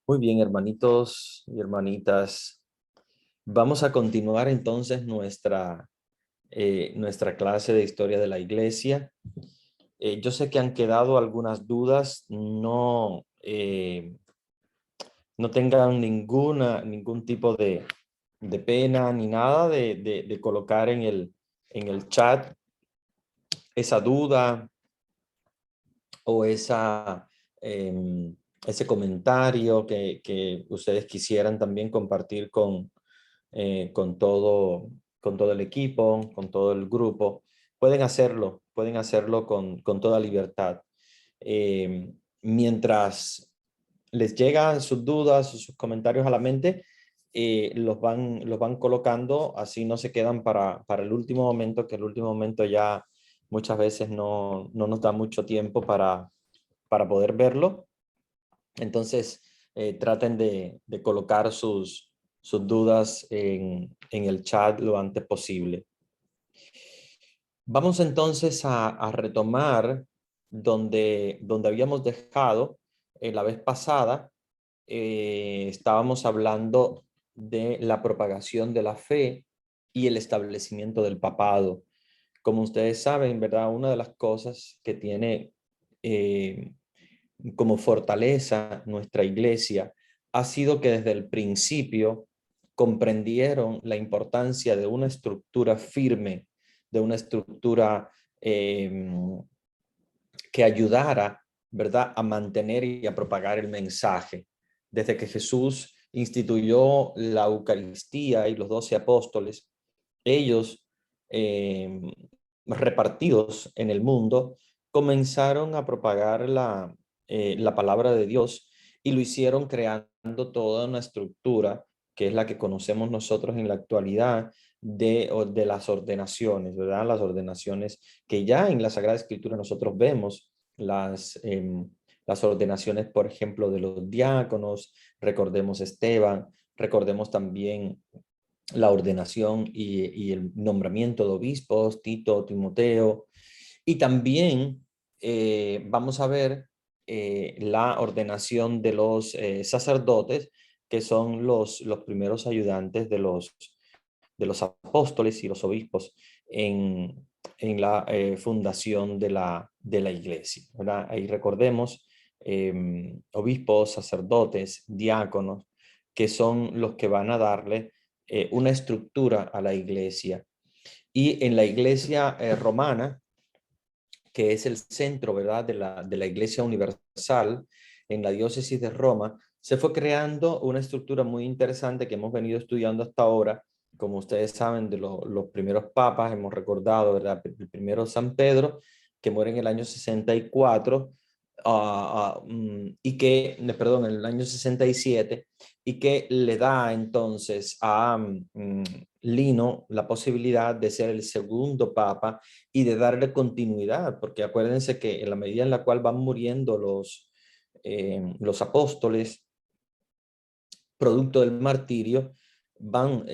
Muy bien, hermanitos y hermanitas. Vamos a continuar entonces nuestra clase de historia de la iglesia. Yo sé que han quedado algunas dudas. No tengan ningún tipo de pena ni nada de colocar en el chat esa duda o ese comentario que ustedes quisieran también compartir con todo el equipo, con todo el grupo. Pueden hacerlo con toda libertad. Mientras les llegan sus dudas, sus comentarios a la mente, los van colocando, así no se quedan para el último momento, que el último momento ya muchas veces no nos da mucho tiempo para poder verlo. Entonces, traten de colocar sus dudas en el chat lo antes posible. Vamos entonces a retomar donde habíamos dejado la vez pasada. Estábamos hablando de la propagación de la fe y el establecimiento del papado. Como ustedes saben, ¿verdad? Una de las cosas que tiene eh, como fortaleza nuestra iglesia ha sido que desde el principio comprendieron la importancia de una estructura firme, de una estructura que ayudara, ¿verdad?, a mantener y a propagar el mensaje. Desde que Jesús instituyó la Eucaristía y los 12 apóstoles, ellos repartidos en el mundo comenzaron a propagar la palabra de Dios y lo hicieron creando toda una estructura que es la que conocemos nosotros en la actualidad de las ordenaciones, ¿verdad? Las ordenaciones que ya en la Sagrada Escritura nosotros vemos las ordenaciones, por ejemplo, de los diáconos. Recordemos Esteban, recordemos también la ordenación y el nombramiento de obispos, Tito, Timoteo, y también vamos a ver la ordenación de los sacerdotes, que son los primeros ayudantes de los apóstoles y los obispos en la fundación de la iglesia, ¿verdad? Ahí recordemos obispos, sacerdotes, diáconos, que son los que van a darle una estructura a la iglesia. Y en la iglesia romana, que es el centro, ¿verdad?, de la iglesia universal, en la diócesis de Roma, se fue creando una estructura muy interesante que hemos venido estudiando hasta ahora. Como ustedes saben, de los primeros papas, hemos recordado, ¿verdad?, el primero San Pedro, que muere en el año 64, perdón, en el año 67, y que le da entonces a Lino la posibilidad de ser el segundo papa y de darle continuidad, porque acuérdense que en la medida en la cual van muriendo los apóstoles, producto del martirio, van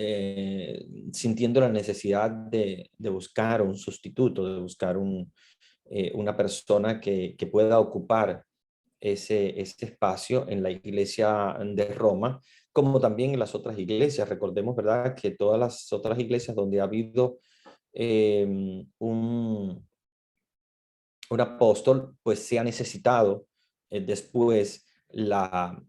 sintiendo la necesidad de buscar un sustituto, de buscar una persona que pueda ocupar ese espacio en la iglesia de Roma, como también en las otras iglesias. Recordemos, ¿verdad?, que todas las otras iglesias donde ha habido un apóstol, pues se ha necesitado después la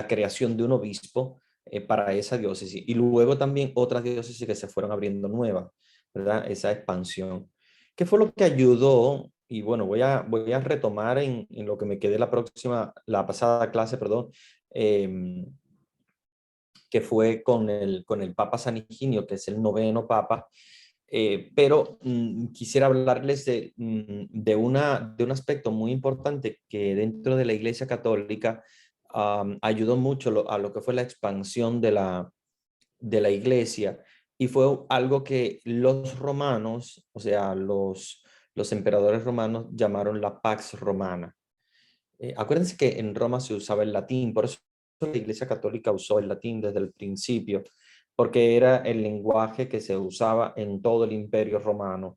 creación de un obispo para esa diócesis, y luego también otras diócesis que se fueron abriendo nuevas, ¿verdad? Esa expansión. ¿Qué fue lo que ayudó? Y bueno, voy a retomar en lo que me quedé la pasada clase, perdón, que fue con el Papa San Higinio, que es el noveno Papa. Pero quisiera hablarles de un aspecto muy importante que dentro de la Iglesia Católica ayudó mucho a lo que fue la expansión de la Iglesia, y fue algo que los romanos, o sea, los emperadores romanos llamaron la Pax Romana. Acuérdense que en Roma se usaba el latín, por eso la Iglesia Católica usó el latín desde el principio, porque era el lenguaje que se usaba en todo el Imperio Romano.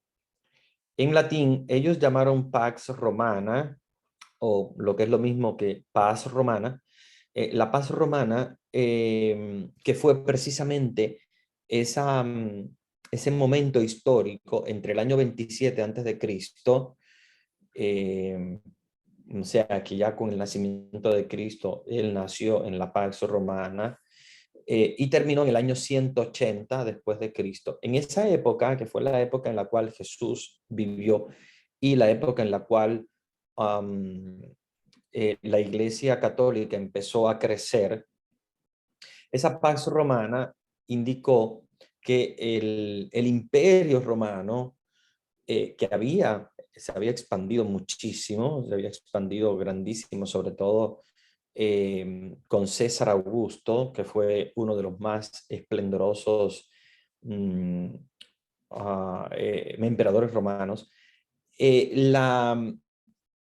En latín, ellos llamaron Pax Romana, o lo que es lo mismo que paz romana, la paz romana, que fue precisamente esa, ese momento histórico entre el año 27 antes de Cristo, o sea, que ya con el nacimiento de Cristo, él nació en la Pax Romana, y terminó en el año 180 después de Cristo. En esa época, que fue la época en la cual Jesús vivió y la época en la cual um, la Iglesia Católica empezó a crecer, esa Pax Romana indicó que el imperio romano, se había expandido muchísimo, se había expandido grandísimo, sobre todo con César Augusto, que fue uno de los más esplendorosos mm, emperadores romanos. eh, la,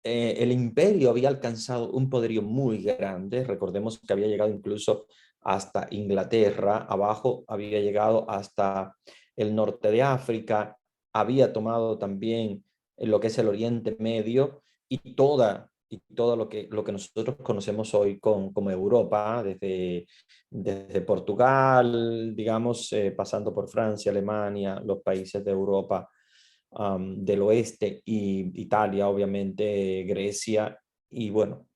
el imperio había alcanzado un poderío muy grande. Recordemos que había llegado incluso hasta Inglaterra, abajo había llegado hasta el norte de África, había tomado también lo que es el Oriente Medio y todo lo que nosotros conocemos hoy como Europa, desde Portugal, digamos, pasando por Francia, Alemania, los países de Europa del oeste, y Italia, obviamente, Grecia, y bueno,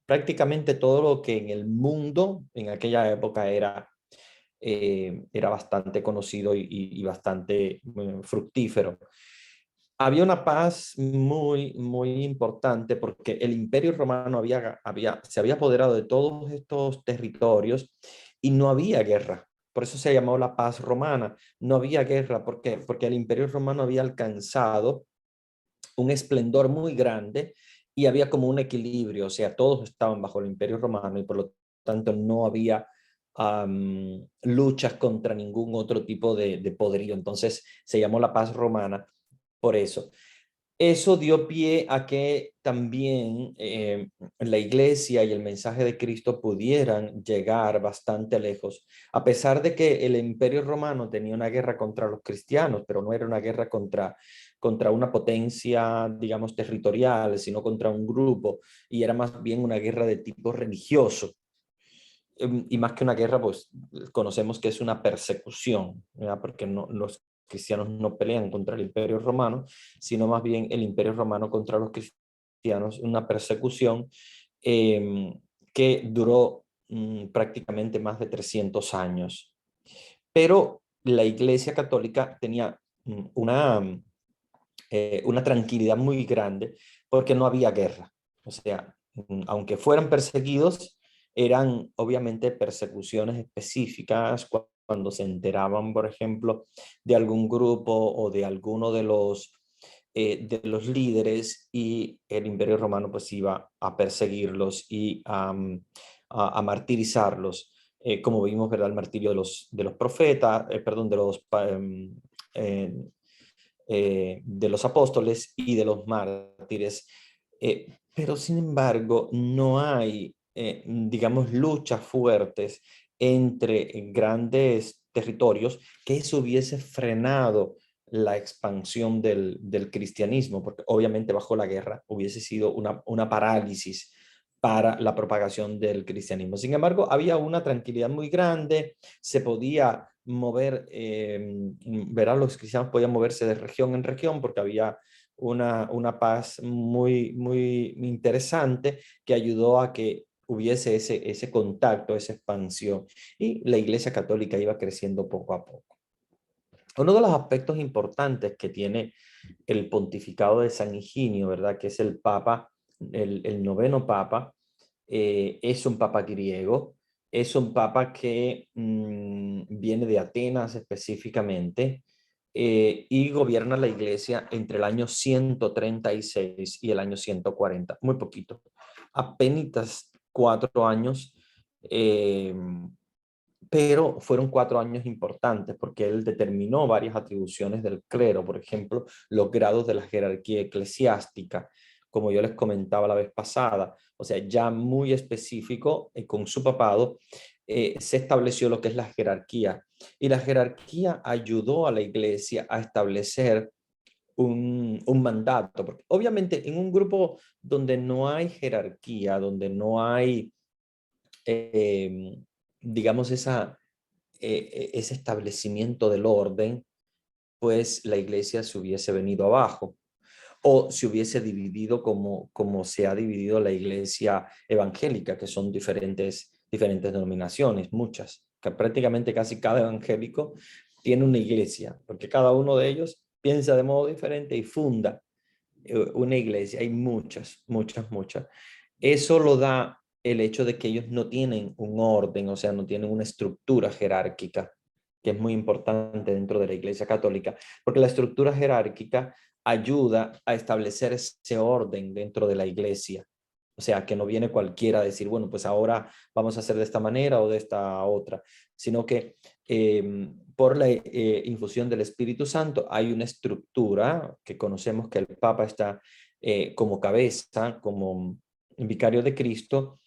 prácticamente todo lo que en el mundo en aquella época era bastante conocido y bastante fructífero. Había una paz muy, muy importante porque el Imperio Romano se había apoderado de todos estos territorios y no había guerra. Por eso se llamó la paz romana. No había guerra. ¿Por qué? Porque el Imperio Romano había alcanzado un esplendor muy grande y había como un equilibrio. O sea, todos estaban bajo el Imperio Romano y por lo tanto no había luchas contra ningún otro tipo de poderío. Entonces se llamó la paz romana por eso. Eso dio pie a que también la iglesia y el mensaje de Cristo pudieran llegar bastante lejos, a pesar de que el Imperio Romano tenía una guerra contra los cristianos, pero no era una guerra contra una potencia, digamos, territorial, sino contra un grupo, y era más bien una guerra de tipo religioso. Y más que una guerra, pues conocemos que es una persecución, ¿verdad? Porque los cristianos no pelean contra el Imperio Romano, sino más bien el Imperio Romano contra los cristianos, una persecución eh, que duró prácticamente más de 300 años. Pero la Iglesia Católica tenía una tranquilidad muy grande porque no había guerra. O sea, aunque fueran perseguidos, eran obviamente persecuciones específicas cuando se enteraban, por ejemplo, de algún grupo o de alguno de los líderes, y el Imperio Romano pues iba a perseguirlos y a martirizarlos, como vimos, ¿verdad? El martirio de los profetas, perdón, eh, de los apóstoles y de los mártires. Pero sin embargo, no hay, digamos, luchas fuertes entre grandes territorios que eso hubiese frenado la expansión del cristianismo, porque obviamente bajo la guerra hubiese sido una parálisis para la propagación del cristianismo. Sin embargo, había una tranquilidad muy grande, se podía mover, verán, los cristianos podían moverse de región en región porque había una paz muy, muy interesante que ayudó a que hubiese ese contacto, esa expansión, y la Iglesia Católica iba creciendo poco a poco. Uno de los aspectos importantes que tiene el pontificado de San Higinio, ¿verdad? Que es el papa, el noveno papa, es un papa griego, es un papa que viene de Atenas específicamente, y gobierna la iglesia entre el año 136 y el año 140, muy poquito, apenas 4 años, eh, pero fueron 4 años importantes porque él determinó varias atribuciones del clero, por ejemplo, los grados de la jerarquía eclesiástica, como yo les comentaba la vez pasada, o sea, ya muy específico, con su papado, se estableció lo que es la jerarquía, y la jerarquía ayudó a la iglesia a establecer un mandato, porque obviamente en un grupo donde no hay jerarquía, donde no hay eh, digamos, ese establecimiento del orden, pues la iglesia se hubiese venido abajo o se hubiese dividido como se ha dividido la iglesia evangélica, que son diferentes denominaciones, muchas, que prácticamente casi cada evangélico tiene una iglesia, porque cada uno de ellos piensa de modo diferente y funda una iglesia. Hay muchas, muchas, muchas. Eso lo da el hecho de que ellos no tienen un orden, o sea, no tienen una estructura jerárquica, que es muy importante dentro de la Iglesia Católica, porque la estructura jerárquica ayuda a establecer ese orden dentro de la iglesia. O sea, que no viene cualquiera a decir, bueno, pues ahora vamos a hacer de esta manera o de esta otra, sino que por la infusión del Espíritu Santo hay una estructura que conocemos que el Papa está como cabeza, como vicario de Cristo,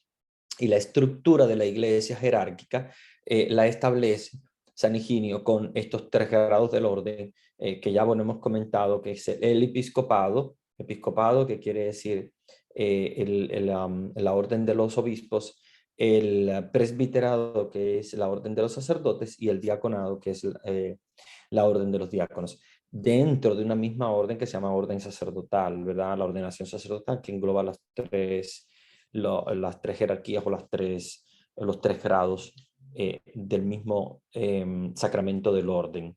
y la estructura de la iglesia jerárquica la establece San Higinio con estos 3 grados del orden que ya bueno, hemos comentado, que es el episcopado que quiere decir la orden de los obispos, el presbiterado, que es la orden de los sacerdotes, y el diaconado, que es la orden de los diáconos, dentro de una misma orden que se llama orden sacerdotal, ¿verdad? La ordenación sacerdotal que engloba las tres jerarquías o los 3 grados del mismo sacramento del orden.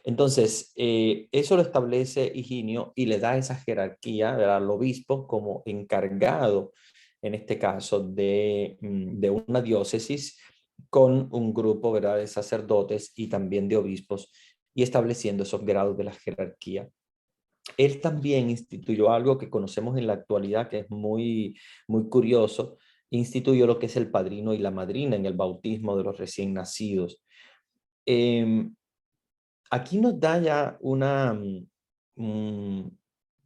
Entonces, eso lo establece Higinio y le da esa jerarquía, ¿verdad?, al obispo como encargado, en este caso, de una diócesis con un grupo, ¿verdad?, de sacerdotes y también de obispos, y estableciendo esos grados de la jerarquía. Él también instituyó algo que conocemos en la actualidad, que es muy, muy curioso. Instituyó lo que es el padrino y la madrina en el bautismo de los recién nacidos. Eh, Aquí nos da ya mm,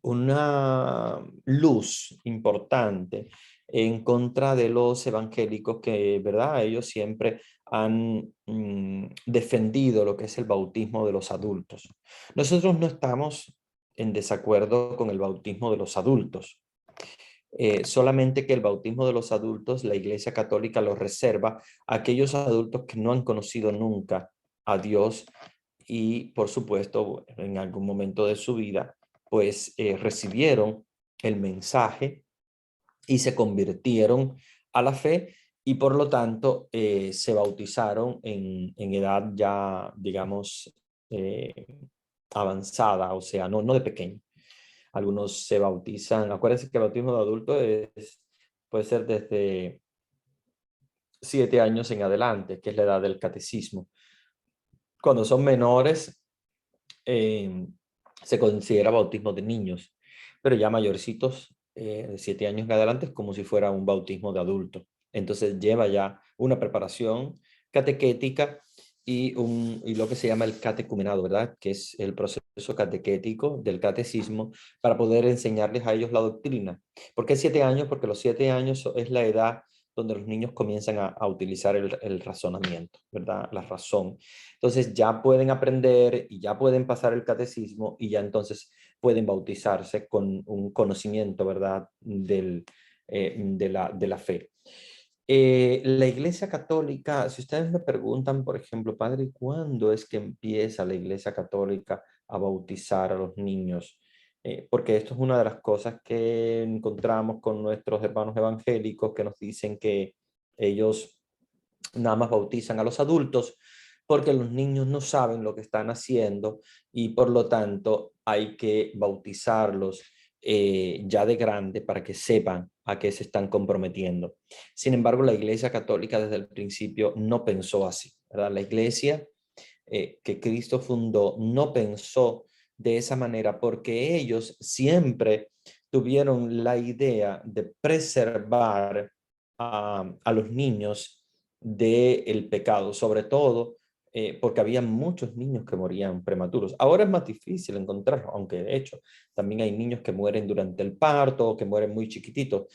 una luz importante en contra de los evangélicos que, ¿verdad? Ellos siempre han defendido lo que es el bautismo de los adultos. Nosotros no estamos en desacuerdo con el bautismo de los adultos. Solamente que el bautismo de los adultos, la Iglesia Católica lo reserva a aquellos adultos que no han conocido nunca a Dios y, por supuesto, en algún momento de su vida, pues recibieron el mensaje y se convirtieron a la fe y por lo tanto se bautizaron en edad ya, digamos, eh, avanzada, o sea, no de pequeño. Algunos se bautizan, acuérdense que el bautismo de adulto puede ser desde 7 años en adelante, que es la edad del catecismo. Cuando son menores, eh, se considera bautismo de niños, pero ya mayorcitos, de 7 años en adelante, es como si fuera un bautismo de adulto. Entonces lleva ya una preparación catequética y lo que se llama el catecumenado, ¿verdad? Que es el proceso catequético del catecismo para poder enseñarles a ellos la doctrina. ¿Por qué 7 años? Porque los 7 años es la edad donde los niños comienzan a utilizar el razonamiento, ¿verdad? La razón. Entonces ya pueden aprender y ya pueden pasar el catecismo y ya entonces pueden bautizarse con un conocimiento, ¿verdad?, de la fe. La Iglesia Católica, si ustedes me preguntan, por ejemplo, padre, ¿cuándo es que empieza la Iglesia Católica a bautizar a los niños? Porque esto es una de las cosas que encontramos con nuestros hermanos evangélicos que nos dicen que ellos nada más bautizan a los adultos porque los niños no saben lo que están haciendo y por lo tanto hay que bautizarlos ya de grande para que sepan a qué se están comprometiendo. Sin embargo, la Iglesia Católica desde el principio no pensó así, ¿verdad? La Iglesia que Cristo fundó no pensó de esa manera porque ellos siempre tuvieron la idea de preservar a los niños del pecado, sobre todo porque había muchos niños que morían prematuros. Ahora es más difícil encontrarlo, aunque de hecho también hay niños que mueren durante el parto o que mueren muy chiquititos,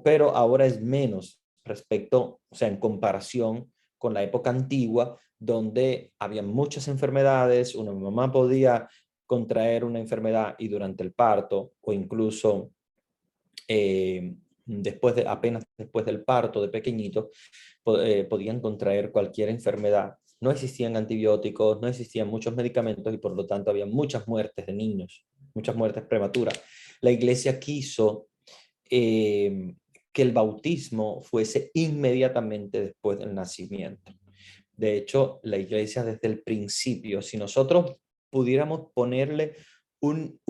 pero ahora es menos respecto, o sea, en comparación con la época antigua, donde había muchas enfermedades, una mamá podía contraer una enfermedad y durante el parto o incluso apenas después del parto de pequeñito, podían contraer cualquier enfermedad. No existían antibióticos, no existían muchos medicamentos y por lo tanto había muchas muertes de niños, muchas muertes prematuras. La iglesia quiso que el bautismo fuese inmediatamente después del nacimiento. De hecho, la iglesia desde el principio, si nosotros pudiéramos ponerle un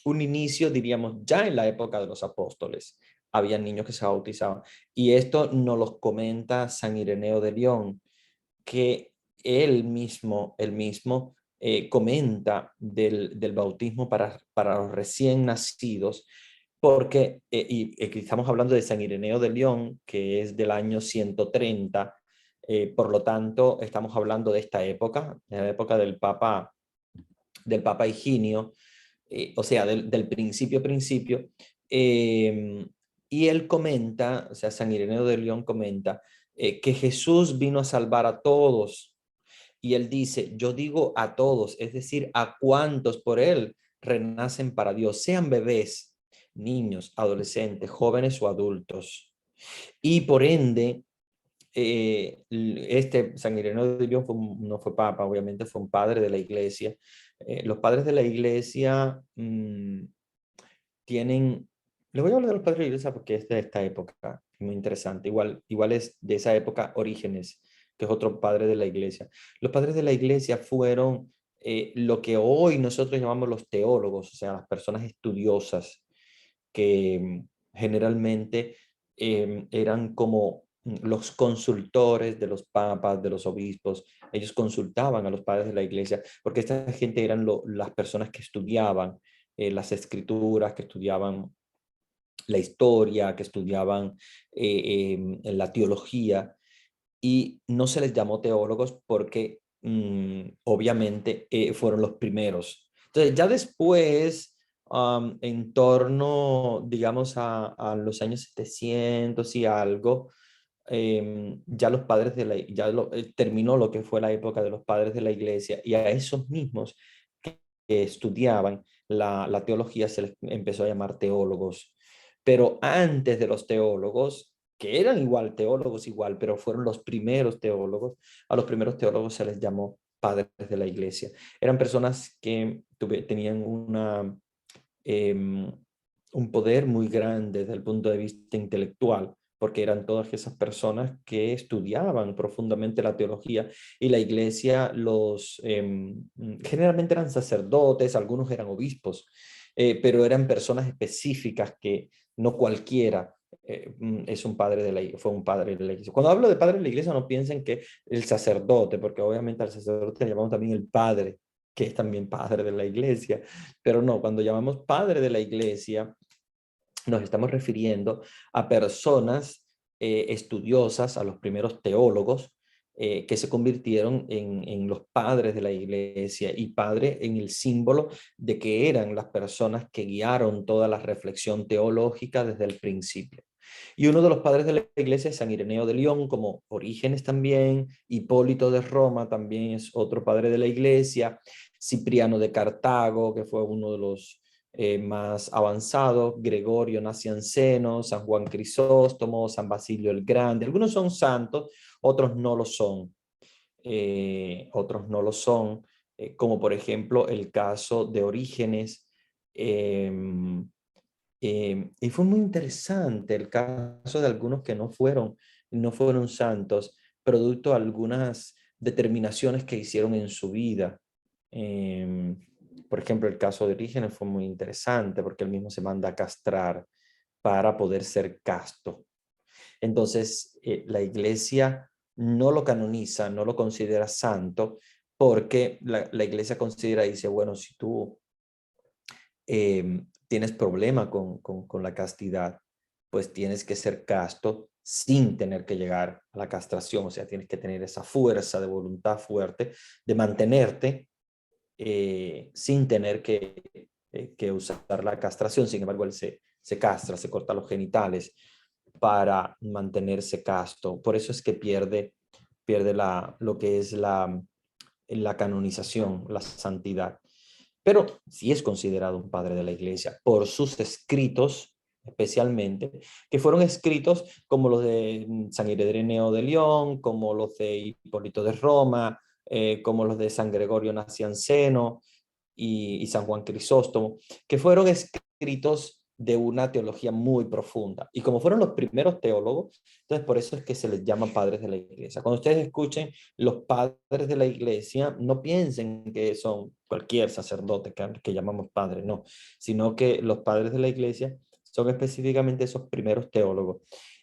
inicio, diríamos, ya en la época de los apóstoles, había niños que se bautizaban. Y esto nos lo comenta San Ireneo de León, que él mismo comenta del bautismo para los recién nacidos, porque, estamos hablando de San Ireneo de León, que es del año 130, por lo tanto, estamos hablando de esta época, de la época del Papa Higinio, o sea, del principio, eh, y él comenta, o sea, San Ireneo de León comenta, que Jesús vino a salvar a todos, y él dice, yo digo a todos, es decir, a cuantos por él renacen para Dios, sean bebés, niños, adolescentes, jóvenes o adultos. Y por ende, este San Ireneo de León no fue papa, obviamente fue un padre de la iglesia. Los padres de la iglesia tienen, les voy a hablar de los padres de la iglesia porque es de esta época, muy interesante. Igual es de esa época Orígenes, que es otro padre de la iglesia. Los padres de la iglesia fueron lo que hoy nosotros llamamos los teólogos, o sea, las personas estudiosas que generalmente eran como los consultores de los papas, de los obispos. Ellos consultaban a los padres de la iglesia, porque esta gente eran las personas que estudiaban las escrituras, que estudiaban la historia, que estudiaban la teología, y no se les llamó teólogos porque obviamente fueron los primeros. Entonces, ya después, en torno, digamos, a los años 700 y algo, ya los padres de terminó lo que fue la época de los padres de la iglesia, y a esos mismos que estudiaban la teología se les empezó a llamar teólogos. Pero antes de los teólogos, que eran igual teólogos igual, pero fueron los primeros teólogos, a los primeros teólogos se les llamó padres de la iglesia. Eran personas que tenían un poder muy grande desde el punto de vista intelectual, porque eran todas esas personas que estudiaban profundamente la teología, y la iglesia generalmente eran sacerdotes, algunos eran obispos, pero eran personas específicas que no cualquiera es un padre de fue un padre de la iglesia. Cuando hablo de padre de la iglesia, no piensen que el sacerdote, porque obviamente al sacerdote le llamamos también el padre, que es también padre de la iglesia, pero no, cuando llamamos padre de la iglesia, nos estamos refiriendo a personas estudiosas, a los primeros teólogos, que se convirtieron en los padres de la iglesia, y padre en el símbolo de que eran las personas que guiaron toda la reflexión teológica desde el principio. Y uno de los padres de la iglesia es San Ireneo de León, como Orígenes también, Hipólito de Roma también es otro padre de la iglesia, Cipriano de Cartago, que fue uno de los más avanzados, Gregorio Nacianceno, San Juan Crisóstomo, San Basilio el Grande. Algunos son santos, otros no lo son. Otros no lo son, como por ejemplo el caso de Orígenes. Y fue muy interesante el caso de algunos que no fueron santos, producto de algunas determinaciones que hicieron en su vida. Em, por ejemplo, el caso de Orígenes fue muy interesante porque él mismo se manda a castrar para poder ser casto. Entonces, la iglesia no lo canoniza, no lo considera santo, porque la iglesia considera, dice, bueno, si tú tienes problema con la castidad, pues tienes que ser casto sin tener que llegar a la castración, o sea, tienes que tener esa fuerza de voluntad fuerte de mantenerte sin tener que usar la castración. Sin embargo, él se castra, se corta los genitales para mantenerse casto. Por eso es que pierde lo que es la canonización, la santidad. Pero sí es considerado un padre de la iglesia por sus escritos especialmente, que fueron escritos como los de San Ireneo de León, como los de Hipólito de Roma, como los de San Gregorio Nacianceno y San Juan Crisóstomo, que fueron escritos de una teología muy profunda. Y como fueron los primeros teólogos, entonces por eso es que se les llama padres de la iglesia. Cuando ustedes escuchen los padres de la iglesia, no piensen que son cualquier sacerdote que llamamos padre, no, sino que los padres de la iglesia son específicamente esos primeros teólogos.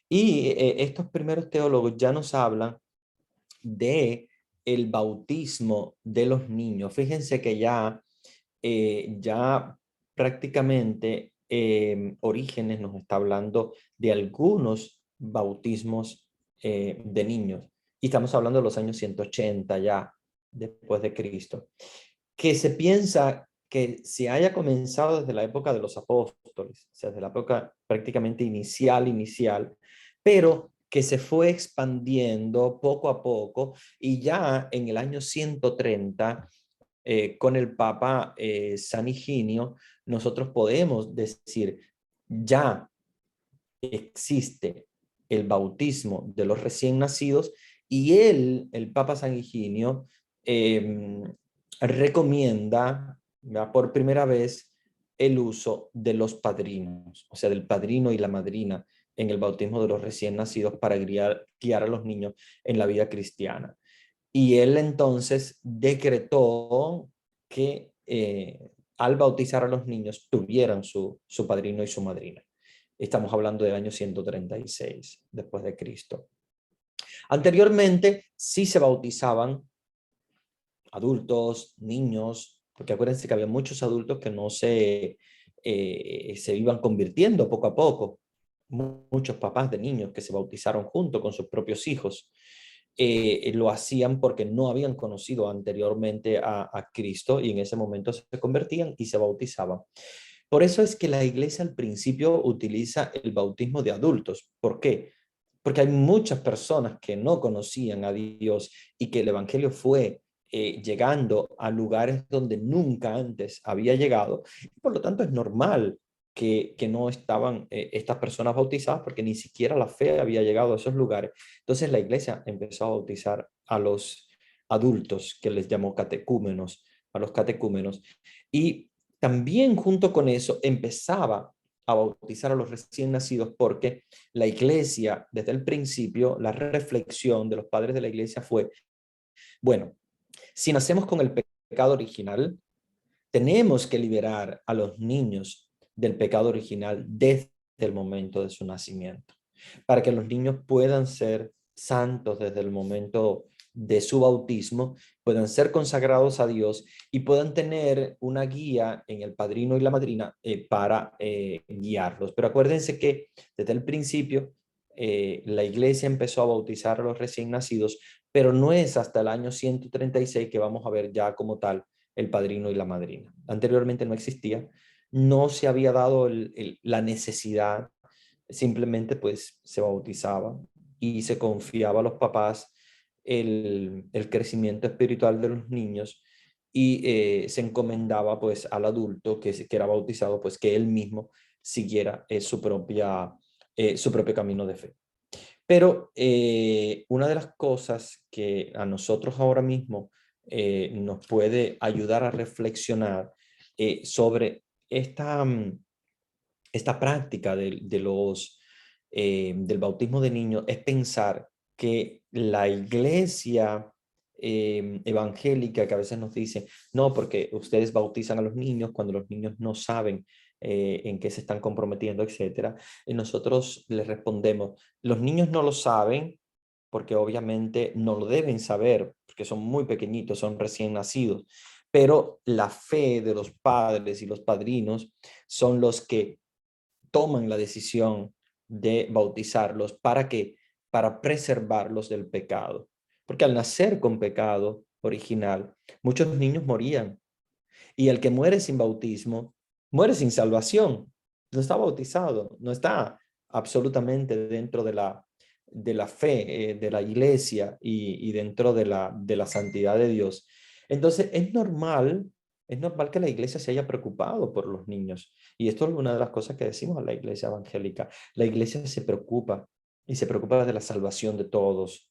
Y estos primeros teólogos ya nos hablan de el bautismo de los niños. Fíjense que ya prácticamente Orígenes nos está hablando de algunos bautismos de niños. Y estamos hablando de los años 180 ya después de Cristo. Que se piensa que se haya comenzado desde la época de los apóstoles, o sea, desde la época prácticamente inicial, pero que se fue expandiendo poco a poco y ya en el año 130 con el Papa San Higinio, nosotros podemos decir, ya existe el bautismo de los recién nacidos y el Papa San Higinio, recomienda, ¿verdad?, por primera vez el uso de los padrinos, o sea, del padrino y la madrina en el bautismo de los recién nacidos para guiar a los niños en la vida cristiana. Y él entonces decretó que al bautizar a los niños tuvieran su padrino y su madrina. Estamos hablando del año 136 después de Cristo. Anteriormente sí se bautizaban adultos, niños, porque acuérdense que había muchos adultos que no se iban convirtiendo poco a poco. Muchos papás de niños que se bautizaron junto con sus propios hijos. Lo hacían porque no habían conocido anteriormente a Cristo y en ese momento se convertían y se bautizaban. Por eso es que la iglesia al principio utiliza el bautismo de adultos. ¿Por qué? Porque hay muchas personas que no conocían a Dios y que el evangelio fue llegando a lugares donde nunca antes había llegado. Por lo tanto, es normal que no estaban estas personas bautizadas porque ni siquiera la fe había llegado a esos lugares. Entonces la iglesia empezó a bautizar a los adultos, que les llamó catecúmenos, a los catecúmenos. Y también junto con eso empezaba a bautizar a los recién nacidos porque la iglesia, desde el principio, la reflexión de los padres de la iglesia fue, bueno, si nacemos con el pecado original, tenemos que liberar a los niños del pecado original desde el momento de su nacimiento, para que los niños puedan ser santos desde el momento de su bautismo, puedan ser consagrados a Dios y puedan tener una guía en el padrino y la madrina para guiarlos. Pero acuérdense que desde el principio la iglesia empezó a bautizar a los recién nacidos, pero no es hasta el año 136 que vamos a ver ya como tal el padrino y la madrina. Anteriormente no existía, no se había dado la necesidad, simplemente pues se bautizaba y se confiaba a los papás el crecimiento espiritual de los niños y se encomendaba pues al adulto que era bautizado pues que él mismo siguiera su propio camino de fe. Pero una de las cosas que a nosotros ahora mismo nos puede ayudar a reflexionar sobre esta práctica del bautismo de niños es pensar que la iglesia evangélica que a veces nos dice, no, porque ustedes bautizan a los niños cuando los niños no saben en qué se están comprometiendo, etcétera. Y nosotros les respondemos, los niños no lo saben porque obviamente no lo deben saber, porque son muy pequeñitos, son recién nacidos, pero la fe de los padres y los padrinos son los que toman la decisión de bautizarlos. ¿Para qué? Para preservarlos del pecado. Porque al nacer con pecado original, muchos niños morían. Y el que muere sin bautismo, muere sin salvación. No está bautizado, no está absolutamente dentro de la fe de la iglesia y dentro de la santidad de Dios. Entonces es normal que la iglesia se haya preocupado por los niños. Y esto es una de las cosas que decimos a la iglesia evangélica. La iglesia se preocupa y se preocupa de la salvación de todos.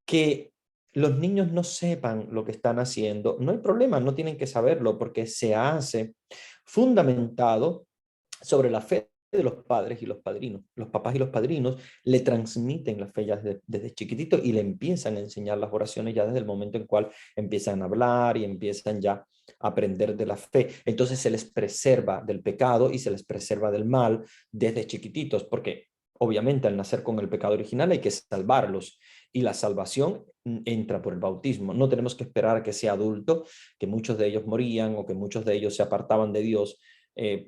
Que los niños no sepan lo que están haciendo, no hay problema, no tienen que saberlo porque se hace fundamentado sobre la fe de los padres y los padrinos. Los papás y los padrinos le transmiten la fe ya desde chiquitito y le empiezan a enseñar las oraciones ya desde el momento en cual empiezan a hablar y empiezan ya a aprender de la fe. Entonces se les preserva del pecado y se les preserva del mal desde chiquititos, porque obviamente al nacer con el pecado original hay que salvarlos y la salvación entra por el bautismo. No tenemos que esperar a que sea adulto, que muchos de ellos morían o que muchos de ellos se apartaban de Dios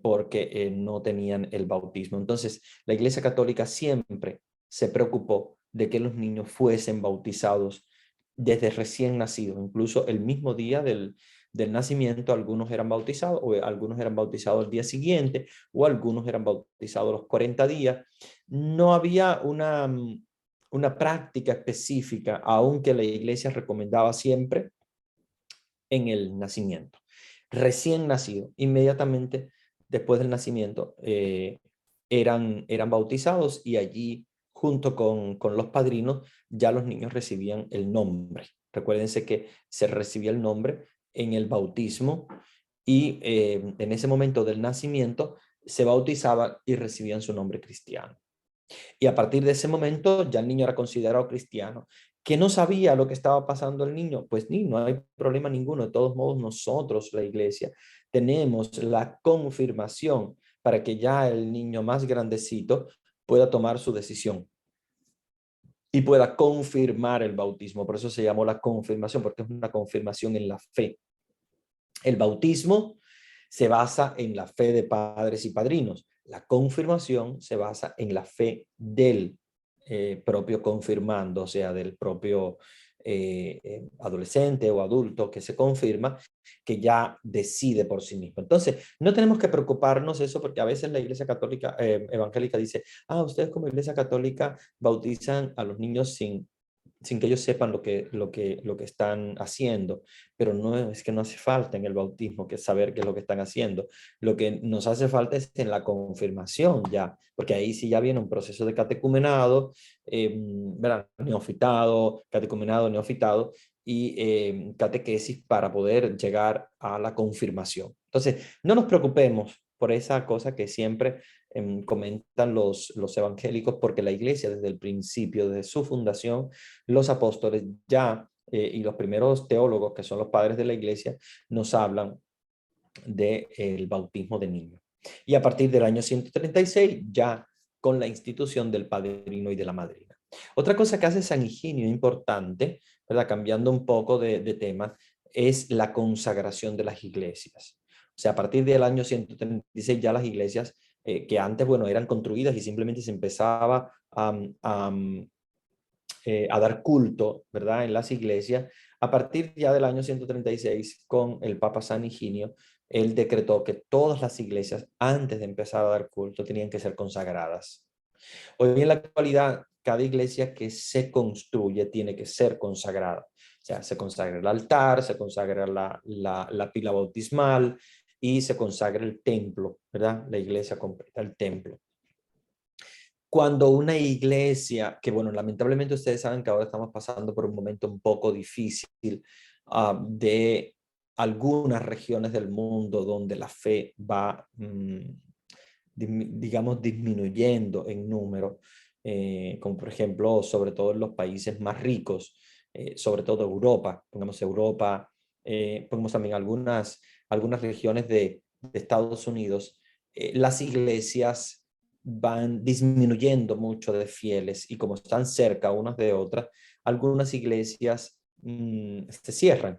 porque no tenían el bautismo. Entonces, la Iglesia Católica siempre se preocupó de que los niños fuesen bautizados desde recién nacidos, incluso el mismo día del nacimiento, algunos eran bautizados, o algunos eran bautizados el día siguiente, o algunos eran bautizados los 40 días. No había una práctica específica, aunque la iglesia recomendaba siempre en el nacimiento. Recién nacido, inmediatamente después del nacimiento, eran bautizados y allí, junto con los padrinos, ya los niños recibían el nombre. Recuérdense que se recibía el nombre en el bautismo y en ese momento del nacimiento se bautizaban y recibían su nombre cristiano. Y a partir de ese momento ya el niño era considerado cristiano. ¿Que no sabía lo que estaba pasando el niño? Pues ni, no hay problema ninguno. De todos modos, nosotros, la iglesia, tenemos la confirmación para que ya el niño más grandecito pueda tomar su decisión y pueda confirmar el bautismo. Por eso se llamó la confirmación, porque es una confirmación en la fe. El bautismo se basa en la fe de padres y padrinos. La confirmación se basa en la fe del propio confirmando, o sea, del propio adolescente o adulto que se confirma, que ya decide por sí mismo. Entonces, no tenemos que preocuparnos eso porque a veces la Iglesia Católica evangélica dice, ustedes como Iglesia Católica bautizan a los niños sin que ellos sepan lo que están haciendo, pero no es que no hace falta en el bautismo que saber qué es lo que están haciendo. Lo que nos hace falta es en la confirmación ya, porque ahí sí ya viene un proceso de catecumenado, ¿verdad? Neofitado, catecumenado, neofitado y catequesis para poder llegar a la confirmación. Entonces, no nos preocupemos por esa cosa que siempre comentan los evangélicos, porque la iglesia desde el principio, desde su fundación, los apóstoles ya y los primeros teólogos, que son los padres de la iglesia, nos hablan del bautismo de niños. Y a partir del año 136, ya con la institución del padrino y de la madrina. Otra cosa que hace San Higinio importante, ¿verdad? Cambiando un poco de tema, es la consagración de las iglesias. O sea, a partir del año 136 ya las iglesias que antes, bueno, eran construidas y simplemente se empezaba a dar culto, ¿verdad? En las iglesias. A partir ya del año 136, con el Papa San Higinio, él decretó que todas las iglesias, antes de empezar a dar culto, tenían que ser consagradas. Hoy en la actualidad, cada iglesia que se construye tiene que ser consagrada. O sea, se consagra el altar, se consagra la pila bautismal y se consagra el templo, ¿verdad? La iglesia completa, el templo. Cuando una iglesia, que bueno, lamentablemente ustedes saben que ahora estamos pasando por un momento un poco difícil de algunas regiones del mundo donde la fe va, digamos, disminuyendo en número, como por ejemplo, sobre todo en los países más ricos, sobre todo Europa, pongamos Europa, pongamos también algunas regiones de Estados Unidos, las iglesias van disminuyendo mucho de fieles y como están cerca unas de otras, algunas iglesias se cierran,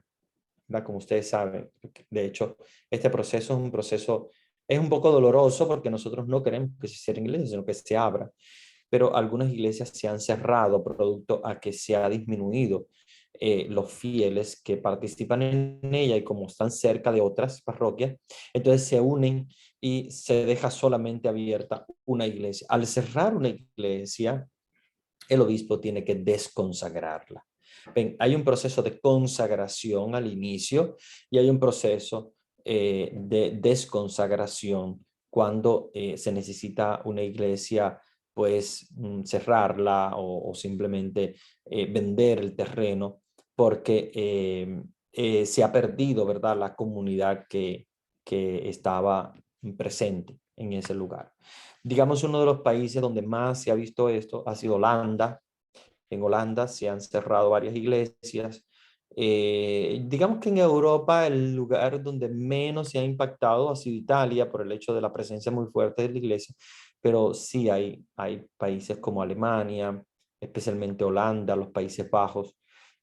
¿verdad? Como ustedes saben. De hecho, este proceso es un poco doloroso porque nosotros no queremos que se cierren iglesias, sino que se abran. Pero algunas iglesias se han cerrado producto a que se ha disminuido los fieles que participan en ella y como están cerca de otras parroquias, entonces se unen y se deja solamente abierta una iglesia. Al cerrar una iglesia, el obispo tiene que desconsagrarla. Ven, hay un proceso de consagración al inicio y hay un proceso de desconsagración cuando se necesita una iglesia, pues cerrarla o simplemente vender el terreno porque se ha perdido, ¿verdad?, la comunidad que estaba presente en ese lugar. Digamos, uno de los países donde más se ha visto esto ha sido Holanda. En Holanda se han cerrado varias iglesias. Digamos que en Europa el lugar donde menos se ha impactado ha sido Italia por el hecho de la presencia muy fuerte de la iglesia, pero sí hay países como Alemania, especialmente Holanda, los Países Bajos,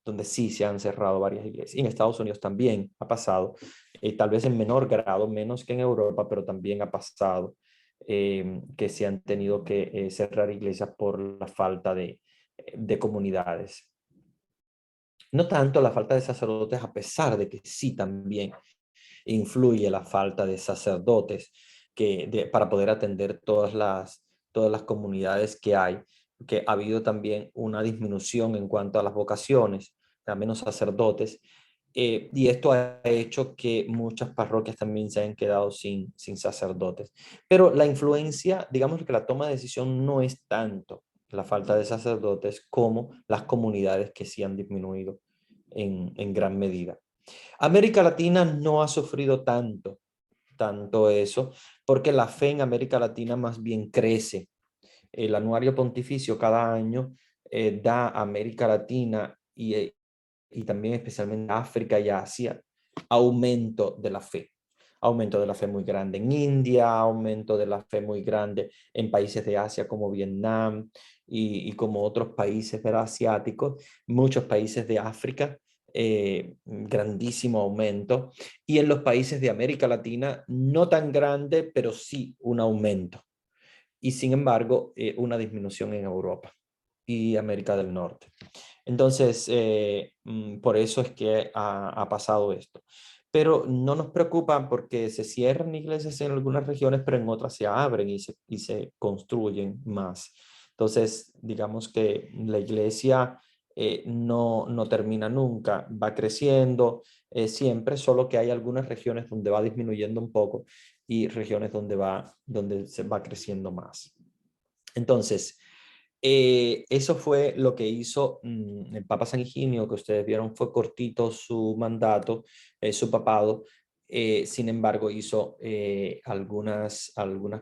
donde sí se han cerrado varias iglesias. Y en Estados Unidos también ha pasado, tal vez en menor grado, menos que en Europa, pero también ha pasado que se han tenido que cerrar iglesias por la falta de comunidades. No tanto la falta de sacerdotes, a pesar de que sí también influye la falta de sacerdotes para poder atender todas las comunidades que hay, que ha habido también una disminución en cuanto a las vocaciones, a menos sacerdotes, y esto ha hecho que muchas parroquias también se hayan quedado sin sacerdotes. Pero la influencia, digamos que la toma de decisión no es tanto la falta de sacerdotes como las comunidades que sí han disminuido en gran medida. América Latina no ha sufrido tanto eso, porque la fe en América Latina más bien crece. El anuario pontificio cada año da a América Latina y también especialmente a África y Asia aumento de la fe. Aumento de la fe muy grande en India, aumento de la fe muy grande en países de Asia como Vietnam y como otros países asiáticos, muchos países de África, grandísimo aumento. Y en los países de América Latina, no tan grande, pero sí un aumento. Y sin embargo, una disminución en Europa y América del Norte. Entonces, por eso es que ha pasado esto. Pero no nos preocupa porque se cierran iglesias en algunas regiones, pero en otras se abren y se construyen más. Entonces, digamos que la iglesia no termina nunca, va creciendo siempre, solo que hay algunas regiones donde va disminuyendo un poco y regiones donde se va creciendo más. Entonces, eso fue lo que hizo el Papa San Higinio, que ustedes vieron fue cortito su mandato, su papado. Sin embargo, hizo algunas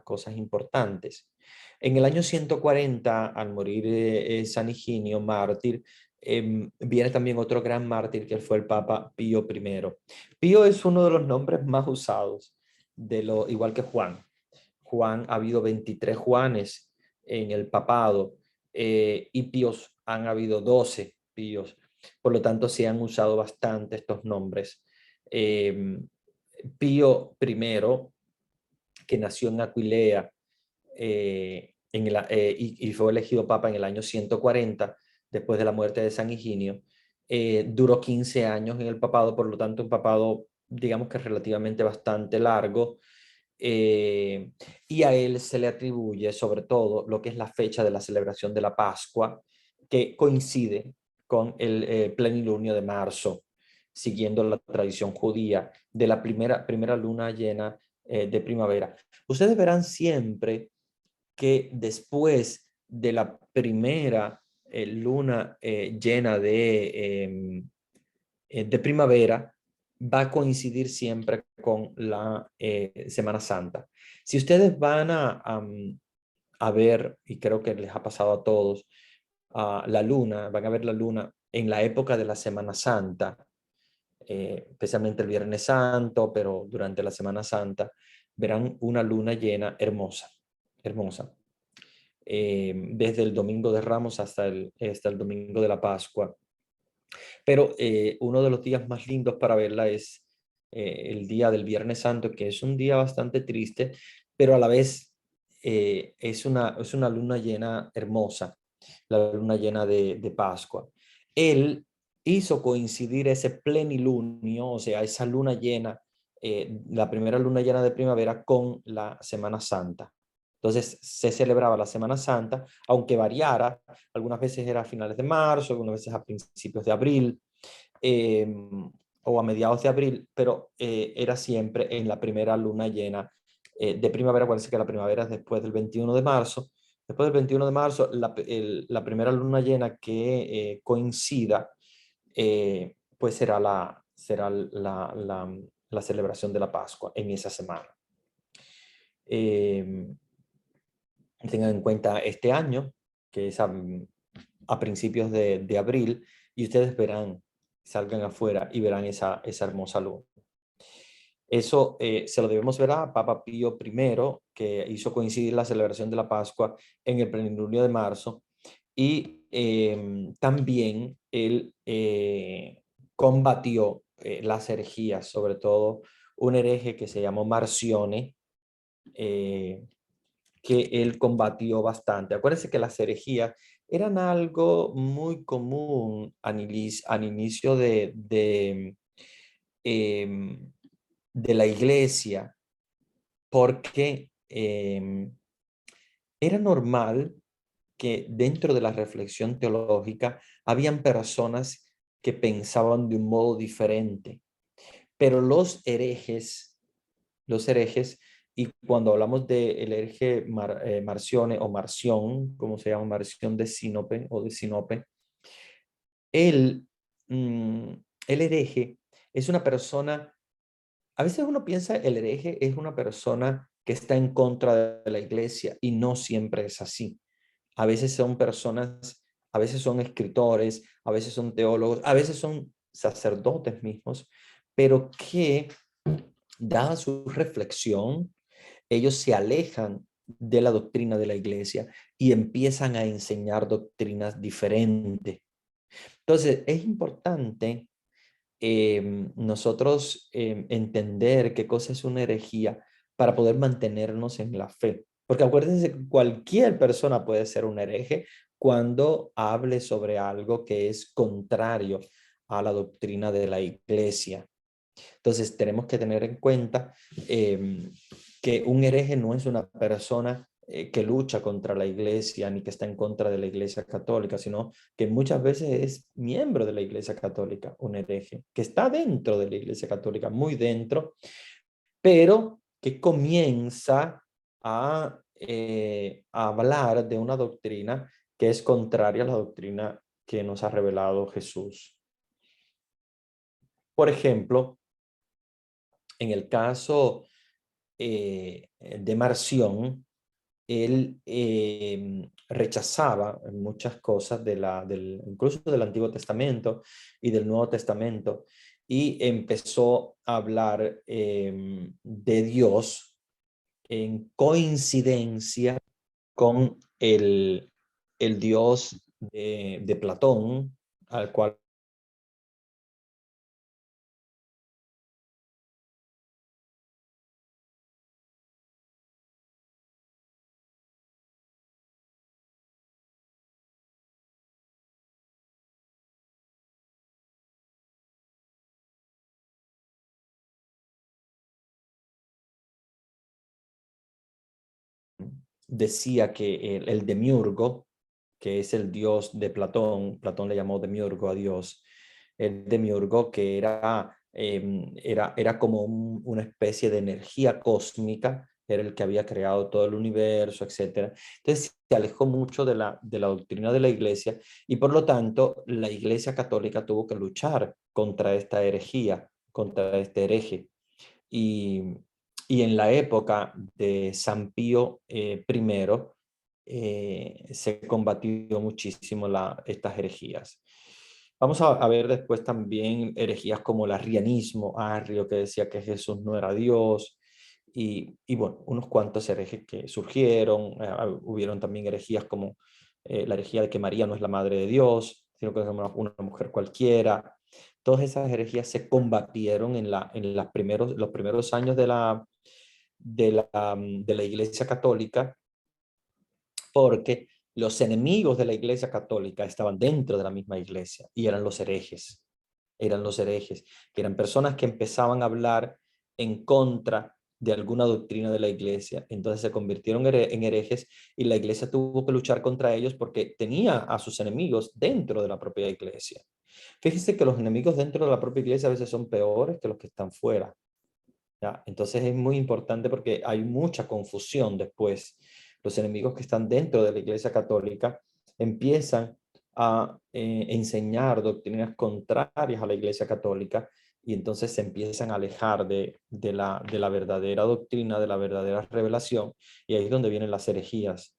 cosas importantes. En el año 140, al morir San Higinio, mártir, viene también otro gran mártir que fue el Papa Pío I. Pío es uno de los nombres más usados, igual que Juan. Juan, ha habido 23 Juanes en el papado y Píos han habido 12 Píos. Por lo tanto, se han usado bastante estos nombres. Pío I, que nació en Aquileia y fue elegido papa en el año 140, después de la muerte de San Higinio, duró 15 años en el papado, por lo tanto un papado, digamos que relativamente bastante largo, y a él se le atribuye sobre todo lo que es la fecha de la celebración de la Pascua, que coincide con el plenilunio de marzo, siguiendo la tradición judía de la primera luna llena de primavera. Ustedes verán siempre que después de la primera luna llena de primavera, va a coincidir siempre con la Semana Santa. Si ustedes van a ver, y creo que les ha pasado a todos, la luna, van a ver la luna en la época de la Semana Santa, especialmente el Viernes Santo, pero durante la Semana Santa, verán una luna llena hermosa, hermosa. Desde el Domingo de Ramos hasta el Domingo de la Pascua. Pero uno de los días más lindos para verla es el día del Viernes Santo, que es un día bastante triste, pero a la vez es una luna llena hermosa, la luna llena de Pascua. Él hizo coincidir ese plenilunio, o sea, esa luna llena, la primera luna llena de primavera con la Semana Santa. Entonces se celebraba la Semana Santa, aunque variara, algunas veces era a finales de marzo, algunas veces a principios de abril, eh, o a mediados de abril, pero era siempre en la primera luna llena de primavera. Parece que la primavera es después del 21 de marzo. Después del 21 de marzo, la primera luna llena que coincida, pues será la celebración de la Pascua en esa semana. Eh, Tengan en cuenta este año, que es a principios de abril, y ustedes verán, salgan afuera y verán esa hermosa luna. Eso se lo debemos ver a Papa Pío I, que hizo coincidir la celebración de la Pascua en el plenilunio de marzo, y también él combatió las herejías, sobre todo un hereje que se llamó Marcione, que él combatió bastante. Acuérdense que las herejías eran algo muy común al inicio em, de la iglesia, porque era normal que dentro de la reflexión teológica habían personas que pensaban de un modo diferente, pero los herejes, y cuando hablamos del hereje Marcione o Marción, como se llama, Marción de Sinope o de Sinope, él, mm, el hereje es una persona, a veces uno piensa el hereje es una persona que está en contra de la iglesia, y no siempre es así. A veces son personas, a veces son escritores, a veces son teólogos, a veces son sacerdotes mismos, pero que, dada su reflexión, ellos se alejan de la doctrina de la iglesia y empiezan a enseñar doctrinas diferentes. Entonces, es importante nosotros entender qué cosa es una herejía para poder mantenernos en la fe. Porque acuérdense que cualquier persona puede ser un hereje cuando hable sobre algo que es contrario a la doctrina de la iglesia. Entonces tenemos que tener en cuenta que un hereje no es una persona que lucha contra la iglesia ni que está en contra de la iglesia católica, sino que muchas veces es miembro de la iglesia católica, un hereje, que está dentro de la iglesia católica, muy dentro, pero que comienza a hablar de una doctrina que es contraria a la doctrina que nos ha revelado Jesús. Por ejemplo, en el caso de Marción, él rechazaba muchas cosas incluso del Antiguo Testamento y del Nuevo Testamento, y empezó a hablar de Dios en coincidencia con el Dios de Platón, al cual decía que el demiurgo, que es el dios de Platón, Platón le llamó demiurgo a Dios, el demiurgo que era como una especie de energía cósmica, era el que había creado todo el universo, etcétera. Entonces se alejó mucho de la doctrina de la iglesia, y por lo tanto la iglesia católica tuvo que luchar contra esta herejía, contra este hereje. Y, y en la época de San Pío I, se combatió muchísimo estas herejías. Vamos a ver después también herejías como el arrianismo, Arrio, que decía que Jesús no era Dios, y bueno, unos cuantos herejes que surgieron. Hubieron también herejías como la herejía de que María no es la madre de Dios, sino que es una mujer cualquiera. Todas esas herejías se combatieron los primeros años de la Iglesia Católica, porque los enemigos de la Iglesia Católica estaban dentro de la misma iglesia y eran los herejes, que eran personas que empezaban a hablar en contra de alguna doctrina de la iglesia. Entonces se convirtieron en herejes y la iglesia tuvo que luchar contra ellos porque tenía a sus enemigos dentro de la propia iglesia. Fíjese que los enemigos dentro de la propia iglesia a veces son peores que los que están fuera. ¿Ya? Entonces es muy importante porque hay mucha confusión después. Los enemigos que están dentro de la iglesia católica empiezan a enseñar doctrinas contrarias a la iglesia católica y entonces se empiezan a alejar de la verdadera doctrina, de la verdadera revelación, y ahí es donde vienen las herejías.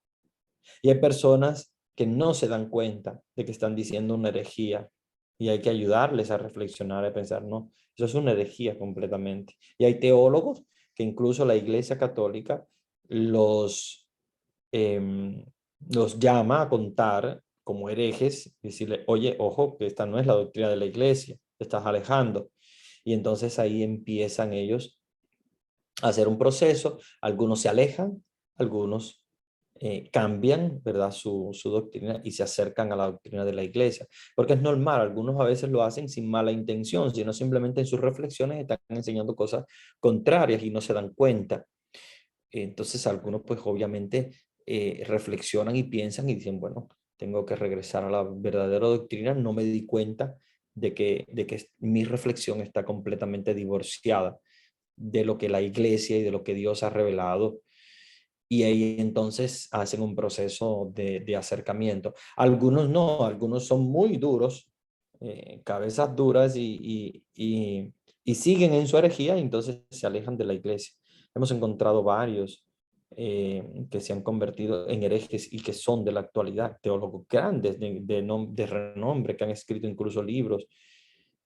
Y hay personas que no se dan cuenta de que están diciendo una herejía y hay que ayudarles a reflexionar y a pensar, no, eso es una herejía completamente. Y hay teólogos que incluso la Iglesia Católica los, em, los llama a contar como herejes y decirle, oye, ojo, que esta no es la doctrina de la Iglesia, te estás alejando. Y entonces ahí empiezan ellos a hacer un proceso, algunos se alejan, algunos cambian, ¿verdad? Su doctrina y se acercan a la doctrina de la iglesia. Porque es normal, algunos a veces lo hacen sin mala intención, sino simplemente en sus reflexiones están enseñando cosas contrarias y no se dan cuenta. Entonces algunos pues obviamente reflexionan y piensan y dicen, bueno, tengo que regresar a la verdadera doctrina, no me di cuenta de que mi reflexión está completamente divorciada de lo que la iglesia y de lo que Dios ha revelado, y ahí entonces hacen un proceso de acercamiento. Algunos no, algunos son muy duros, cabezas duras y siguen en su herejía y entonces se alejan de la iglesia. Hemos encontrado varios que se han convertido en herejes y que son de la actualidad, teólogos grandes de renombre que han escrito incluso libros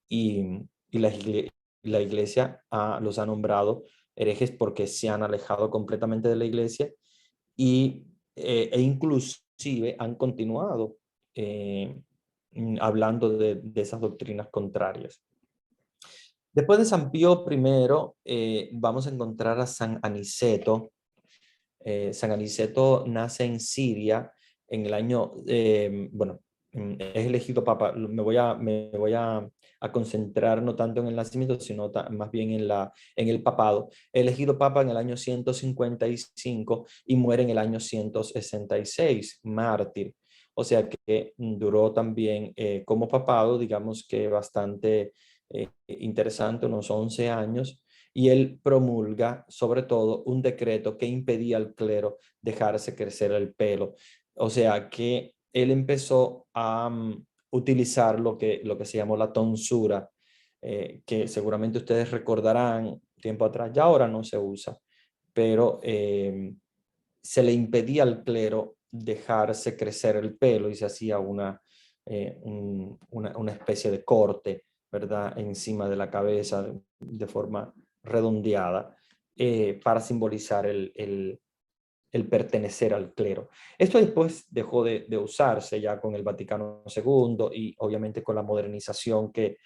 y, y la iglesia los ha nombrado herejes porque se han alejado completamente de la iglesia y, e inclusive han continuado hablando de esas doctrinas contrarias. Después de San Pío I, vamos a encontrar a San Aniceto. San Aniceto nace en Siria en el año, bueno, es elegido papa. Me voy a concentrar no tanto en el nacimiento, sino más bien en el papado. Elegido papa en el año 155 y muere en el año 166, mártir. O sea que duró también como papado, digamos que bastante interesante, unos 11 años, y él promulga sobre todo un decreto que impedía al clero dejarse crecer el pelo. O sea que él empezó a utilizar lo que se llamó la tonsura, que seguramente ustedes recordarán tiempo atrás, ya ahora no se usa, pero se le impedía al clero dejarse crecer el pelo y se hacía una especie de corte, ¿verdad? Encima de la cabeza de forma redondeada para simbolizar el pertenecer al clero. Esto después dejó de usarse ya con el Vaticano II y obviamente con la modernización que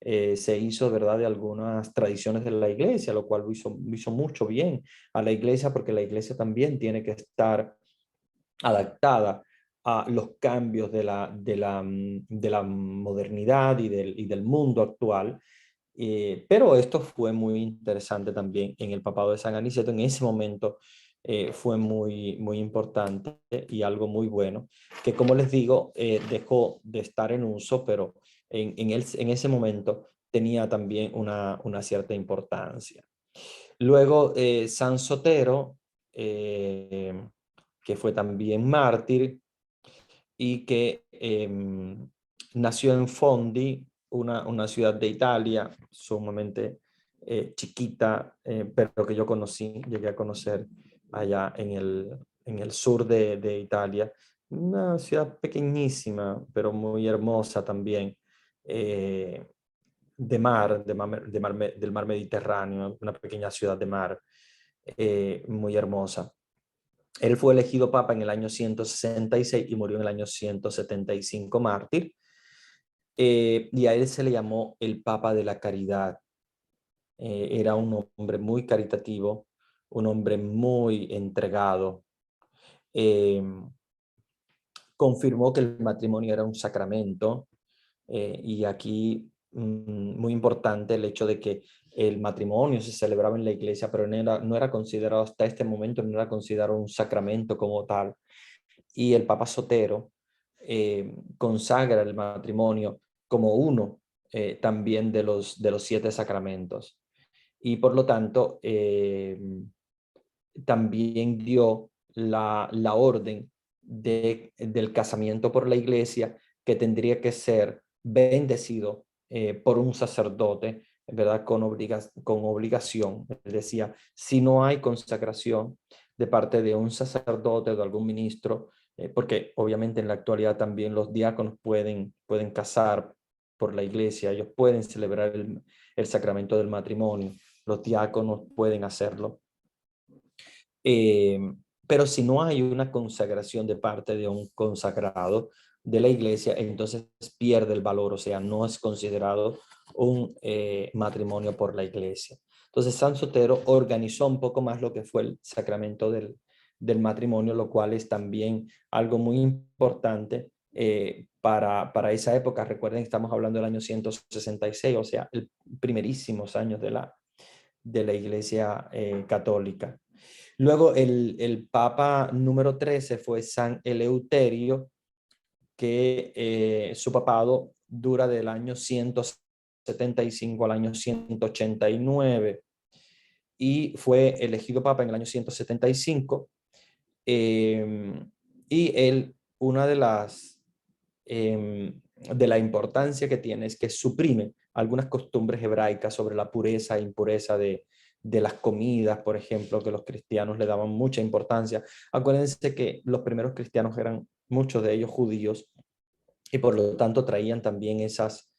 se hizo, ¿verdad?, de algunas tradiciones de la iglesia, lo cual hizo mucho bien a la iglesia porque la iglesia también tiene que estar adaptada a los cambios de la modernidad y del mundo actual. Pero esto fue muy interesante también en el papado de San Aniceto. En ese momento fue muy importante y algo muy bueno, que como les digo, dejó de estar en uso, pero en ese momento tenía también una cierta importancia. Luego, San Sotero, que fue también mártir y que nació en Fondi, una ciudad de Italia sumamente chiquita, pero que yo conocí, llegué a conocer allá en el sur de Italia. Una ciudad pequeñísima, pero muy hermosa también, del mar Mediterráneo, una pequeña ciudad de mar muy hermosa. Él fue elegido papa en el año 166 y murió en el año 175 mártir. Y a él se le llamó el Papa de la Caridad. Era un hombre muy caritativo, un hombre muy entregado. Eh, Confirmó que el matrimonio era un sacramento y aquí muy importante el hecho de que el matrimonio se celebraba en la iglesia, pero no era considerado hasta este momento, no era considerado un sacramento como tal. Y el Papa Sotero consagra el matrimonio como uno también de los 7 sacramentos. Y por lo tanto, también dio la orden del casamiento por la iglesia, que tendría que ser bendecido por un sacerdote, ¿verdad? Con obligación. Él decía, si no hay consagración de parte de un sacerdote o de algún ministro, porque obviamente en la actualidad también los diáconos pueden casar por la iglesia, ellos pueden celebrar el sacramento del matrimonio, los diáconos pueden hacerlo. Eh, pero si no hay una consagración de parte de un consagrado de la iglesia, entonces pierde el valor, o sea, no es considerado un matrimonio por la iglesia. Entonces San Sotero organizó un poco más lo que fue el sacramento del matrimonio, lo cual es también algo muy importante para esa época. Recuerden que estamos hablando del año 166, o sea, el primerísimos años de la iglesia católica. Luego el Papa número 13 fue San Eleuterio, que su papado dura del año 175 al año 189 y fue elegido papa en el año 175. Y él, una de la importancia que tiene es que suprime algunas costumbres hebraicas sobre la pureza e impureza de las comidas, por ejemplo, que los cristianos le daban mucha importancia. Acuérdense que los primeros cristianos eran muchos de ellos judíos y por lo tanto traían también esas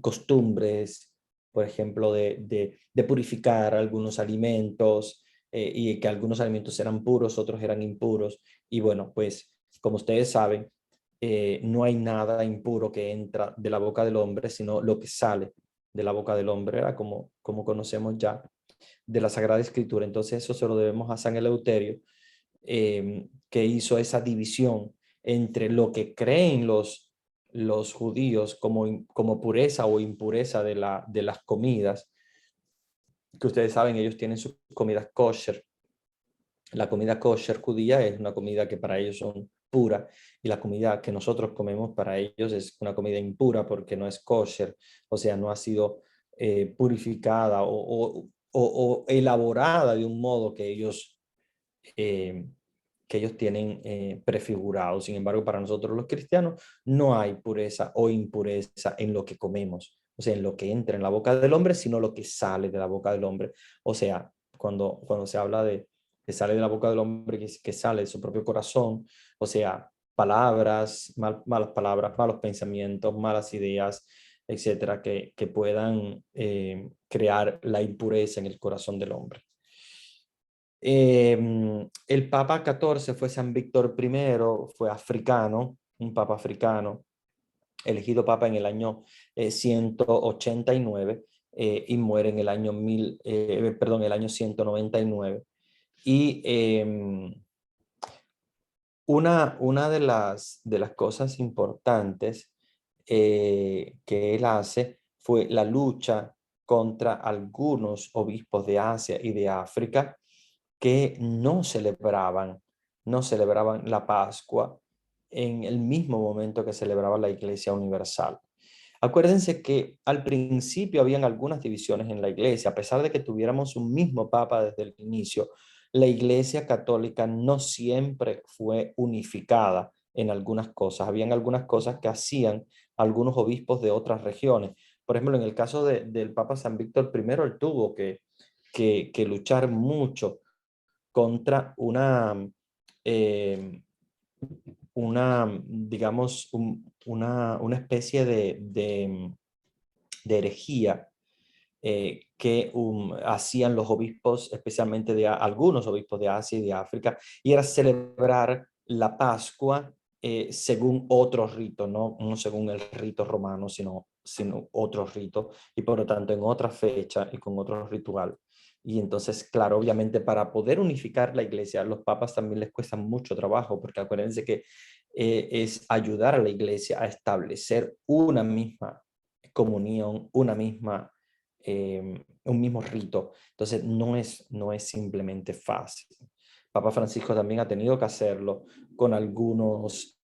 costumbres, por ejemplo, de purificar algunos alimentos y que algunos alimentos eran puros, otros eran impuros. Y bueno, pues como ustedes saben, no hay nada impuro que entra de la boca del hombre, sino lo que sale de la boca del hombre, ¿verdad? Como conocemos ya de la Sagrada Escritura. Entonces eso se lo debemos a San Eleuterio, que hizo esa división entre lo que creen los judíos como pureza o impureza de las comidas, que ustedes saben, ellos tienen sus comidas kosher. La comida kosher judía es una comida que para ellos son pura y la comida que nosotros comemos para ellos es una comida impura porque no es kosher, o sea, no ha sido purificada o elaborada de un modo eh, que ellos tienen prefigurado. Sin embargo, para nosotros los cristianos no hay pureza o impureza en lo que comemos, o sea, en lo que entra en la boca del hombre, sino lo que sale de la boca del hombre. O sea, cuando se habla de que sale de la boca del hombre, que sale de su propio corazón, o sea, palabras, malas palabras, malos pensamientos, malas ideas, etcétera, que puedan crear la impureza en el corazón del hombre. El Papa 14 fue San Víctor I, fue africano, un papa africano, elegido papa en el año 189 y muere en el año el año 199. Y una de las cosas importantes que él hace fue la lucha contra algunos obispos de Asia y de África que no celebraban la Pascua en el mismo momento que celebraba la Iglesia Universal. Acuérdense que al principio habían algunas divisiones en la Iglesia, a pesar de que tuviéramos un mismo Papa desde el inicio, la Iglesia Católica no siempre fue unificada en algunas cosas. Habían algunas cosas que hacían algunos obispos de otras regiones. Por ejemplo, en el caso del Papa San Víctor I, él tuvo que luchar mucho contra eh, digamos, una especie de herejía que hacían los obispos, especialmente algunos obispos de Asia y de África, y era celebrar la Pascua según otro rito, no según el rito romano, sino otro rito, y por lo tanto en otra fecha y con otro ritual. Y entonces, claro, obviamente para poder unificar la iglesia, a los papas también les cuesta mucho trabajo, porque acuérdense que es ayudar a la iglesia a establecer una misma comunión, un mismo rito. Entonces no es simplemente fácil. Papa Francisco también ha tenido que hacerlo con algunas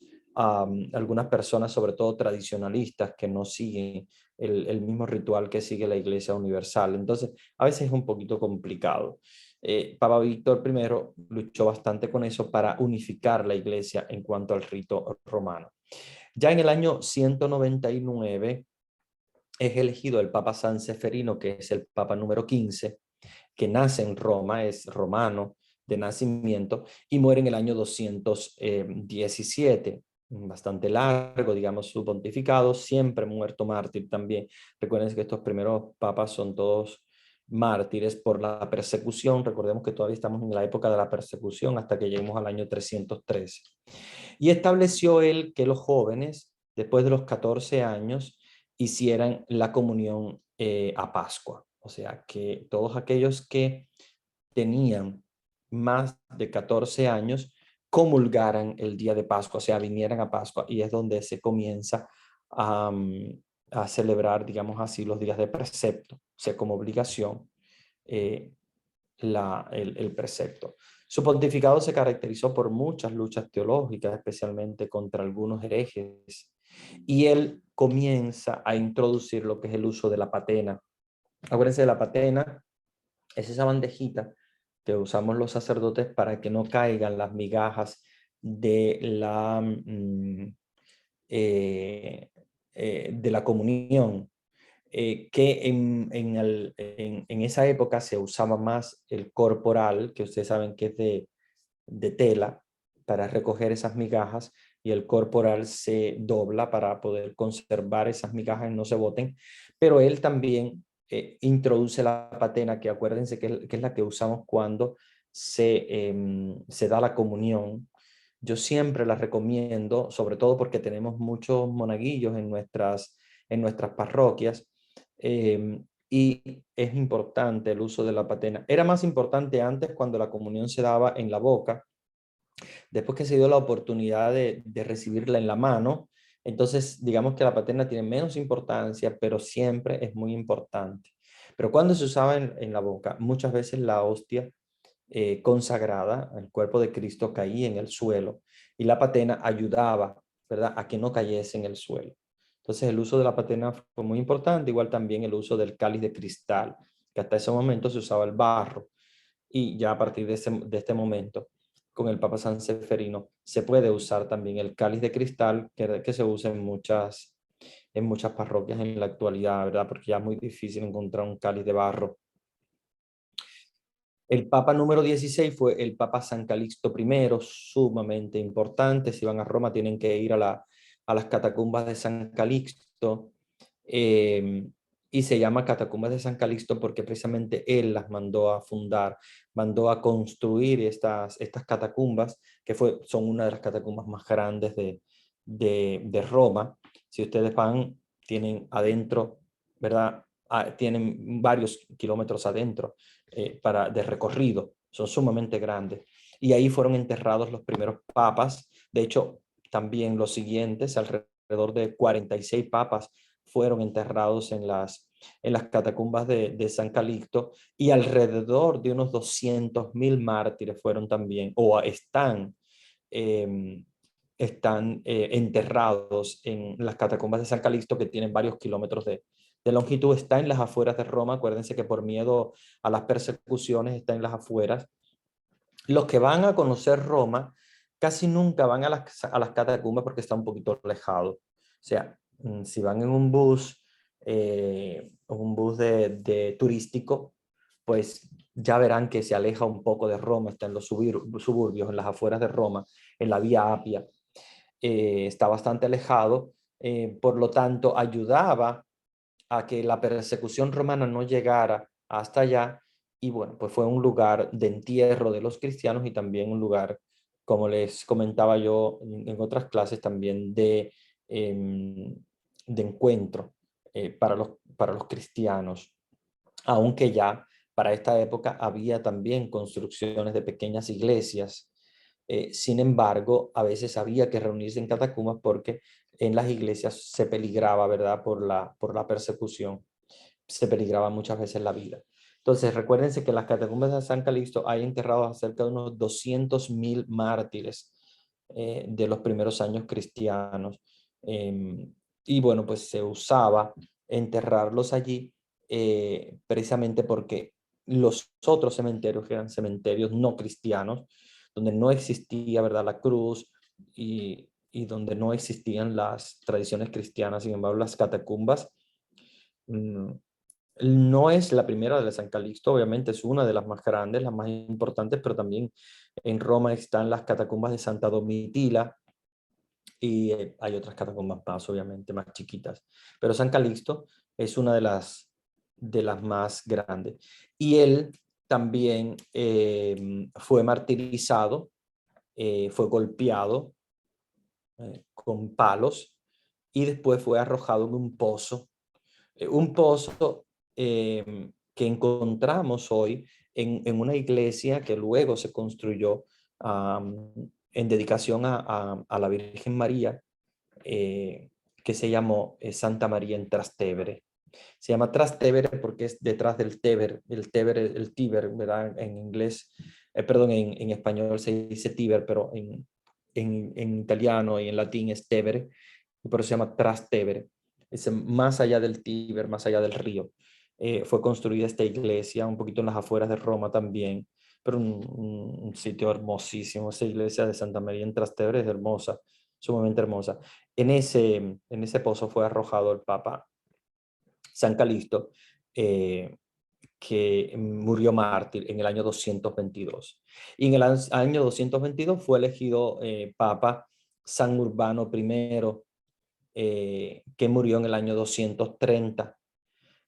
personas, sobre todo tradicionalistas, que no siguen el mismo ritual que sigue la Iglesia Universal. Entonces, a veces es un poquito complicado. Papa Víctor I luchó bastante con eso para unificar la Iglesia en cuanto al rito romano. Ya en el año 199 es elegido el Papa San Seferino, que es el Papa número 15, que nace en Roma, es romano de nacimiento y muere en el año 217. Bastante largo, digamos, su pontificado, siempre muerto mártir también. Recuerden que estos primeros papas son todos mártires por la persecución. Recordemos que todavía estamos en la época de la persecución hasta que lleguemos al año 313. Y estableció él que los jóvenes, después de los 14 años, hicieran la comunión a Pascua. O sea, que todos aquellos que tenían más de 14 años comulgaran el día de Pascua, o sea, vinieran a Pascua, y es donde se comienza a celebrar, digamos así, los días de precepto, o sea, como obligación eh, el precepto. Su pontificado se caracterizó por muchas luchas teológicas, especialmente contra algunos herejes, y él comienza a introducir lo que es el uso de la patena. Acuérdense de la patena, es esa bandejita que usamos los sacerdotes para que no caigan las migajas de la comunión, que en esa época se usaba más el corporal, que ustedes saben que es de tela, para recoger esas migajas, y el corporal se dobla para poder conservar esas migajas y no se boten, pero él también introduce la patena, que acuérdense que es la que usamos cuando se da la comunión. Yo siempre la recomiendo, sobre todo porque tenemos muchos monaguillos en nuestras parroquias, y es importante el uso de la patena. Era más importante antes cuando la comunión se daba en la boca. Después que se dio la oportunidad de recibirla en la mano, entonces digamos que la patena tiene menos importancia, pero siempre es muy importante. Pero cuando se usaba en la boca, muchas veces la hostia consagrada, el cuerpo de Cristo, caía en el suelo, y la patena ayudaba, ¿verdad?, a que no cayese en el suelo. Entonces el uso de la patena fue muy importante, igual también el uso del cáliz de cristal, que hasta ese momento se usaba el barro, y ya a partir de este momento, con el Papa San Seferino, se puede usar también el cáliz de cristal, que se usa en muchas parroquias en la actualidad, ¿verdad? Porque ya es muy difícil encontrar un cáliz de barro. El Papa número 16 fue el Papa San Calixto I, sumamente importante. Si van a Roma tienen que ir a las catacumbas de San Calixto. Y se llama Catacumbas de San Calixto porque precisamente él las mandó a fundar, mandó a construir estas catacumbas, que son una de las catacumbas más grandes de Roma. Si ustedes van, tienen adentro, ¿verdad? Tienen varios kilómetros adentro de recorrido, son sumamente grandes. Y ahí fueron enterrados los primeros papas. De hecho, también los siguientes, alrededor de 46 papas, fueron enterrados en las catacumbas de San Calixto, y alrededor de unos 200.000 mártires fueron también, o eh, están enterrados en las catacumbas de San Calixto, que tienen varios kilómetros de longitud. Está en las afueras de Roma. Acuérdense que por miedo a las persecuciones está en las afueras. Los que van a conocer Roma casi nunca van a las catacumbas porque está un poquito alejado. O sea, si van en un bus de turístico, pues ya verán que se aleja un poco de Roma, está en los suburbios, en las afueras de Roma, en la Vía Apia. Está bastante alejado, por lo tanto ayudaba a que la persecución romana no llegara hasta allá, y bueno, pues fue un lugar de entierro de los cristianos, y también un lugar, como les comentaba yo en otras clases, también de encuentro para los cristianos, aunque ya para esta época había también construcciones de pequeñas iglesias. Sin embargo, a veces había que reunirse en catacumbas porque en las iglesias se peligraba, ¿verdad? Por la persecución, se peligraba muchas veces la vida. Entonces, recuérdense que en las catacumbas de San Calixto hay enterrados a cerca de unos 200.000 mártires de los primeros años cristianos. Y bueno, pues se usaba enterrarlos allí precisamente porque los otros cementerios, que eran cementerios no cristianos, donde no existía, ¿verdad?, la cruz y donde no existían las tradiciones cristianas. Sin embargo, las catacumbas no es la primera de San Calixto, obviamente es una de las más grandes, las más importantes, pero también en Roma están las catacumbas de Santa Domitila y hay otras catacumbas más, obviamente, más chiquitas. Pero San Calixto es una de las más grandes. Y él también fue martirizado, fue golpeado con palos y después fue arrojado en un pozo que encontramos hoy en una iglesia que luego se construyó en dedicación a la Virgen María, que se llamó Santa María en Trastevere. Se llama Trastevere porque es detrás del Tíber, el Tíber, ¿verdad? En inglés, perdón, en español se dice Tíber, pero en italiano y en latín es Tevere, y por eso se llama Trastevere. Es más allá del Tíber, más allá del río. Fue construida esta iglesia un poquito en las afueras de Roma también, pero un sitio hermosísimo. Esa iglesia de Santa María en Trastevere es hermosa, sumamente hermosa. En ese pozo fue arrojado el Papa San Calixto, que murió mártir en el año 222. Y en el año 222 fue elegido Papa San Urbano I, que murió en el año 230.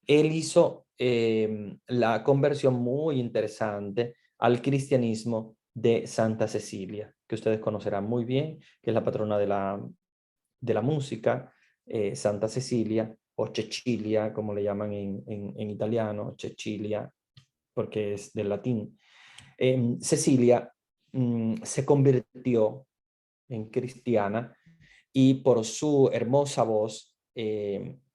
Él hizo la conversión muy interesante al cristianismo de Santa Cecilia, que ustedes conocerán muy bien, que es la patrona de la música, Santa Cecilia, o Cecilia, como le llaman en italiano, Cecilia, porque es del latín. Cecilia se convirtió en cristiana y por su hermosa voz,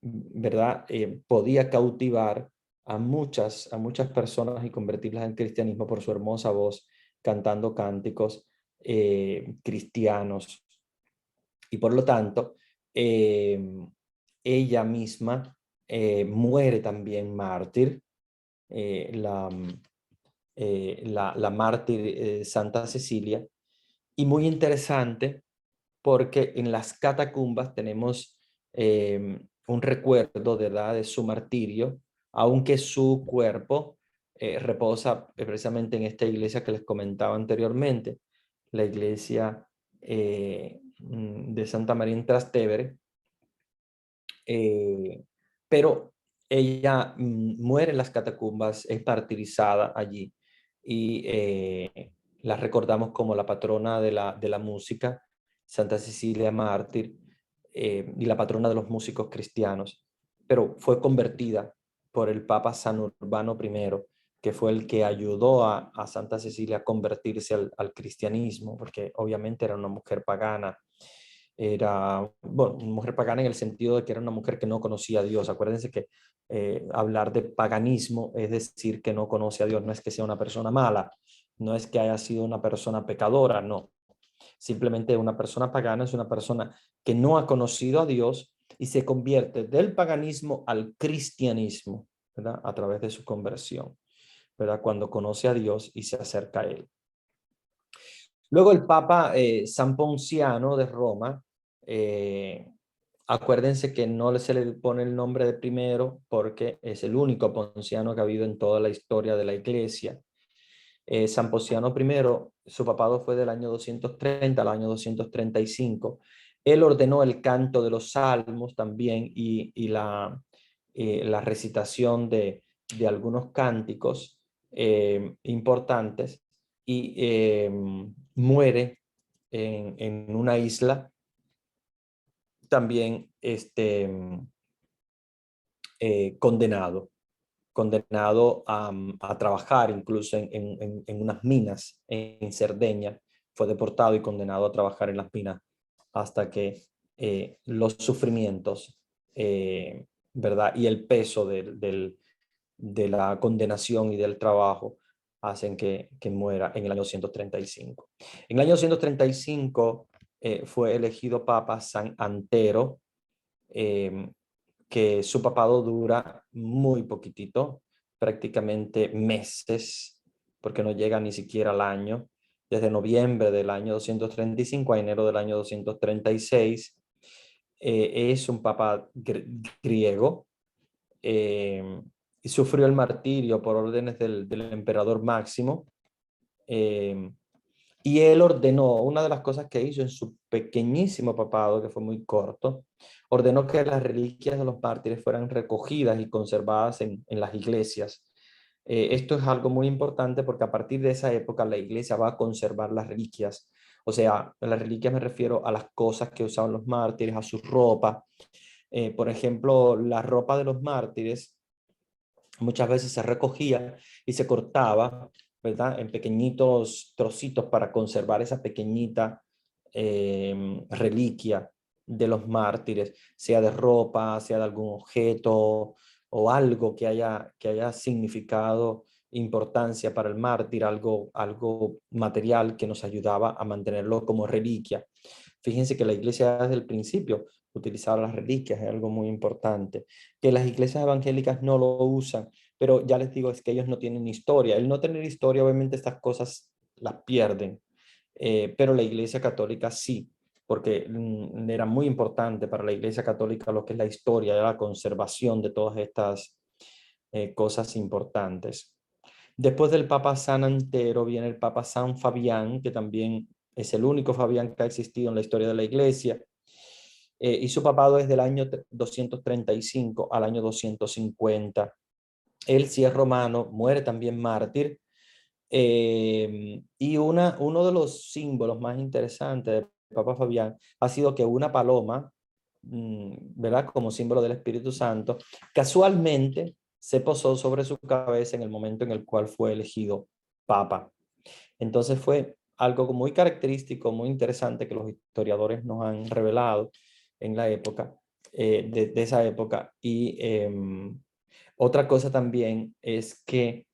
¿verdad? Podía cautivar a muchas personas y convertirlas en cristianismo por su hermosa voz, cantando cánticos cristianos. Y por lo tanto, ella misma muere también mártir, eh, la, la mártir Santa Cecilia. Y muy interesante porque en las catacumbas tenemos un recuerdo, ¿verdad?, de su martirio, aunque su cuerpo reposa precisamente en esta iglesia que les comentaba anteriormente, la iglesia de Santa María en Trastevere, pero ella muere en las catacumbas, es martirizada allí y la recordamos como la patrona de la música, Santa Cecilia mártir, y la patrona de los músicos cristianos, pero fue convertida por el Papa San Urbano I, que fue el que ayudó a Santa Cecilia a convertirse al cristianismo, porque obviamente era una mujer pagana. Era, bueno, una mujer pagana en el sentido de que era una mujer que no conocía a Dios. Acuérdense que hablar de paganismo es decir que no conoce a Dios, no es que sea una persona mala, no es que haya sido una persona pecadora, no. Simplemente una persona pagana es una persona que no ha conocido a Dios y se convierte del paganismo al cristianismo, ¿verdad? A través de su conversión, ¿verdad? Cuando conoce a Dios y se acerca a Él. Luego el Papa San Ponciano de Roma, acuérdense que no se le pone el nombre de primero porque es el único ponciano que ha habido en toda la historia de la iglesia. San Ponciano I, su papado fue del año 230 al año 235. Él ordenó el canto de los salmos también y la recitación de algunos cánticos importantes y muere en una isla también condenado a trabajar incluso en unas minas en Cerdeña. Fue deportado y condenado a trabajar en las minas hasta que los sufrimientos, ¿verdad? Y el peso de la condenación y del trabajo hacen que muera en el año 235. En el año 235 fue elegido Papa San Antero, eh, que su papado dura muy poquitito, prácticamente meses, porque no llega ni siquiera al año, desde noviembre del año 235 a enero del año 236. Es un papa griego, eh, y sufrió el martirio por órdenes del emperador Máximo. eh, y él ordenó, una de las cosas que hizo en su pequeñísimo papado, que fue muy corto, ordenó que las reliquias de los mártires fueran recogidas y conservadas en las iglesias. Esto es algo muy importante porque a partir de esa época la iglesia va a conservar las reliquias. O sea, a las reliquias me refiero a las cosas que usaban los mártires, a su ropa. Por ejemplo, la ropa de los mártires muchas veces se recogía y se cortaba, ¿verdad? En pequeñitos trocitos para conservar esa pequeñita reliquia de los mártires, sea de ropa, sea de algún objeto o algo que haya significado importancia para el mártir, algo material que nos ayudaba a mantenerlo como reliquia. Fíjense que la iglesia desde el principio utilizaba las reliquias, es algo muy importante, que las iglesias evangélicas no lo usan, pero ya les digo, es que ellos no tienen historia. El no tener historia, obviamente estas cosas las pierden, pero la iglesia católica sí, porque era muy importante para la iglesia católica lo que es la historia, la conservación de todas estas cosas importantes. Después del Papa San Antero viene el Papa San Fabián, que también es el único Fabián que ha existido en la historia de la iglesia. Y su papado es del año 235 al año 250. Él sí es romano, muere también mártir. Y uno de los símbolos más interesantes del Papa Fabián ha sido que una paloma, ¿verdad? Como símbolo del Espíritu Santo, casualmente se posó sobre su cabeza en el momento en el cual fue elegido Papa. Entonces fue algo muy característico, muy interesante que los historiadores nos han revelado en la época, de esa época. Y otra cosa también es que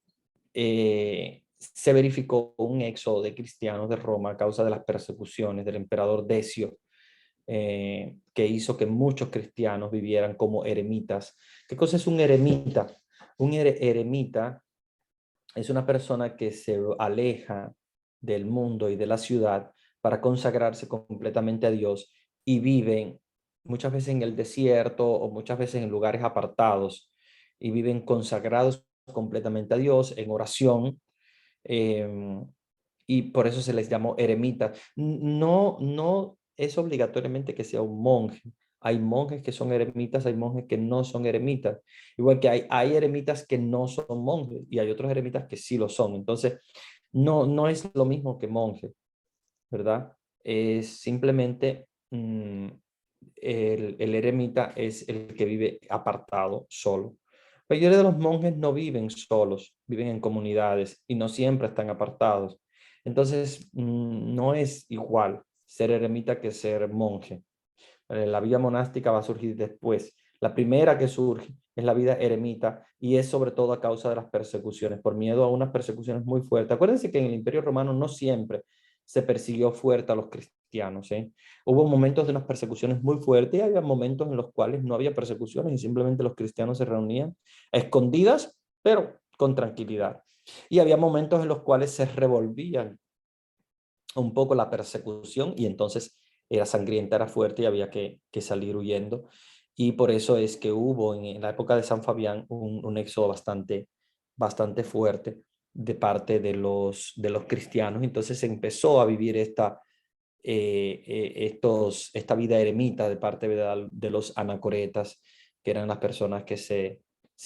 se verificó un éxodo de cristianos de Roma a causa de las persecuciones del emperador Decio, que hizo que muchos cristianos vivieran como eremitas. ¿Qué cosa es un eremita? Un eremita es una persona que se aleja del mundo y de la ciudad para consagrarse completamente a Dios y viven muchas veces en el desierto o muchas veces en lugares apartados y viven consagrados completamente a Dios en oración, eh, y por eso se les llamó eremitas. No, no es obligatoriamente que sea un monje. Hay monjes que son eremitas, hay monjes que no son eremitas. Igual que hay eremitas que no son monjes y hay otros eremitas que sí lo son. Entonces, no es lo mismo que monje, ¿verdad? Es simplemente el eremita es el que vive apartado, solo. La mayoría de los monjes no viven solos, viven en comunidades y no siempre están apartados. Entonces, no es igual ser eremita que ser monje. La vida monástica va a surgir después. La primera que surge es la vida eremita y es sobre todo a causa de las persecuciones, por miedo a unas persecuciones muy fuertes. Acuérdense que en el Imperio Romano no siempre se persiguió fuerte a los cristianos, ¿eh? Hubo momentos de unas persecuciones muy fuertes y había momentos en los cuales no había persecuciones y simplemente los cristianos se reunían a escondidas, pero con tranquilidad. Y había momentos en los cuales se revolvían un poco la persecución y entonces era sangrienta, era fuerte y había que salir huyendo. Y por eso es que hubo en la época de San Fabián un éxodo bastante fuerte de parte de los cristianos. Entonces se empezó a vivir esta vida eremita de parte de los anacoretas, que eran las personas que se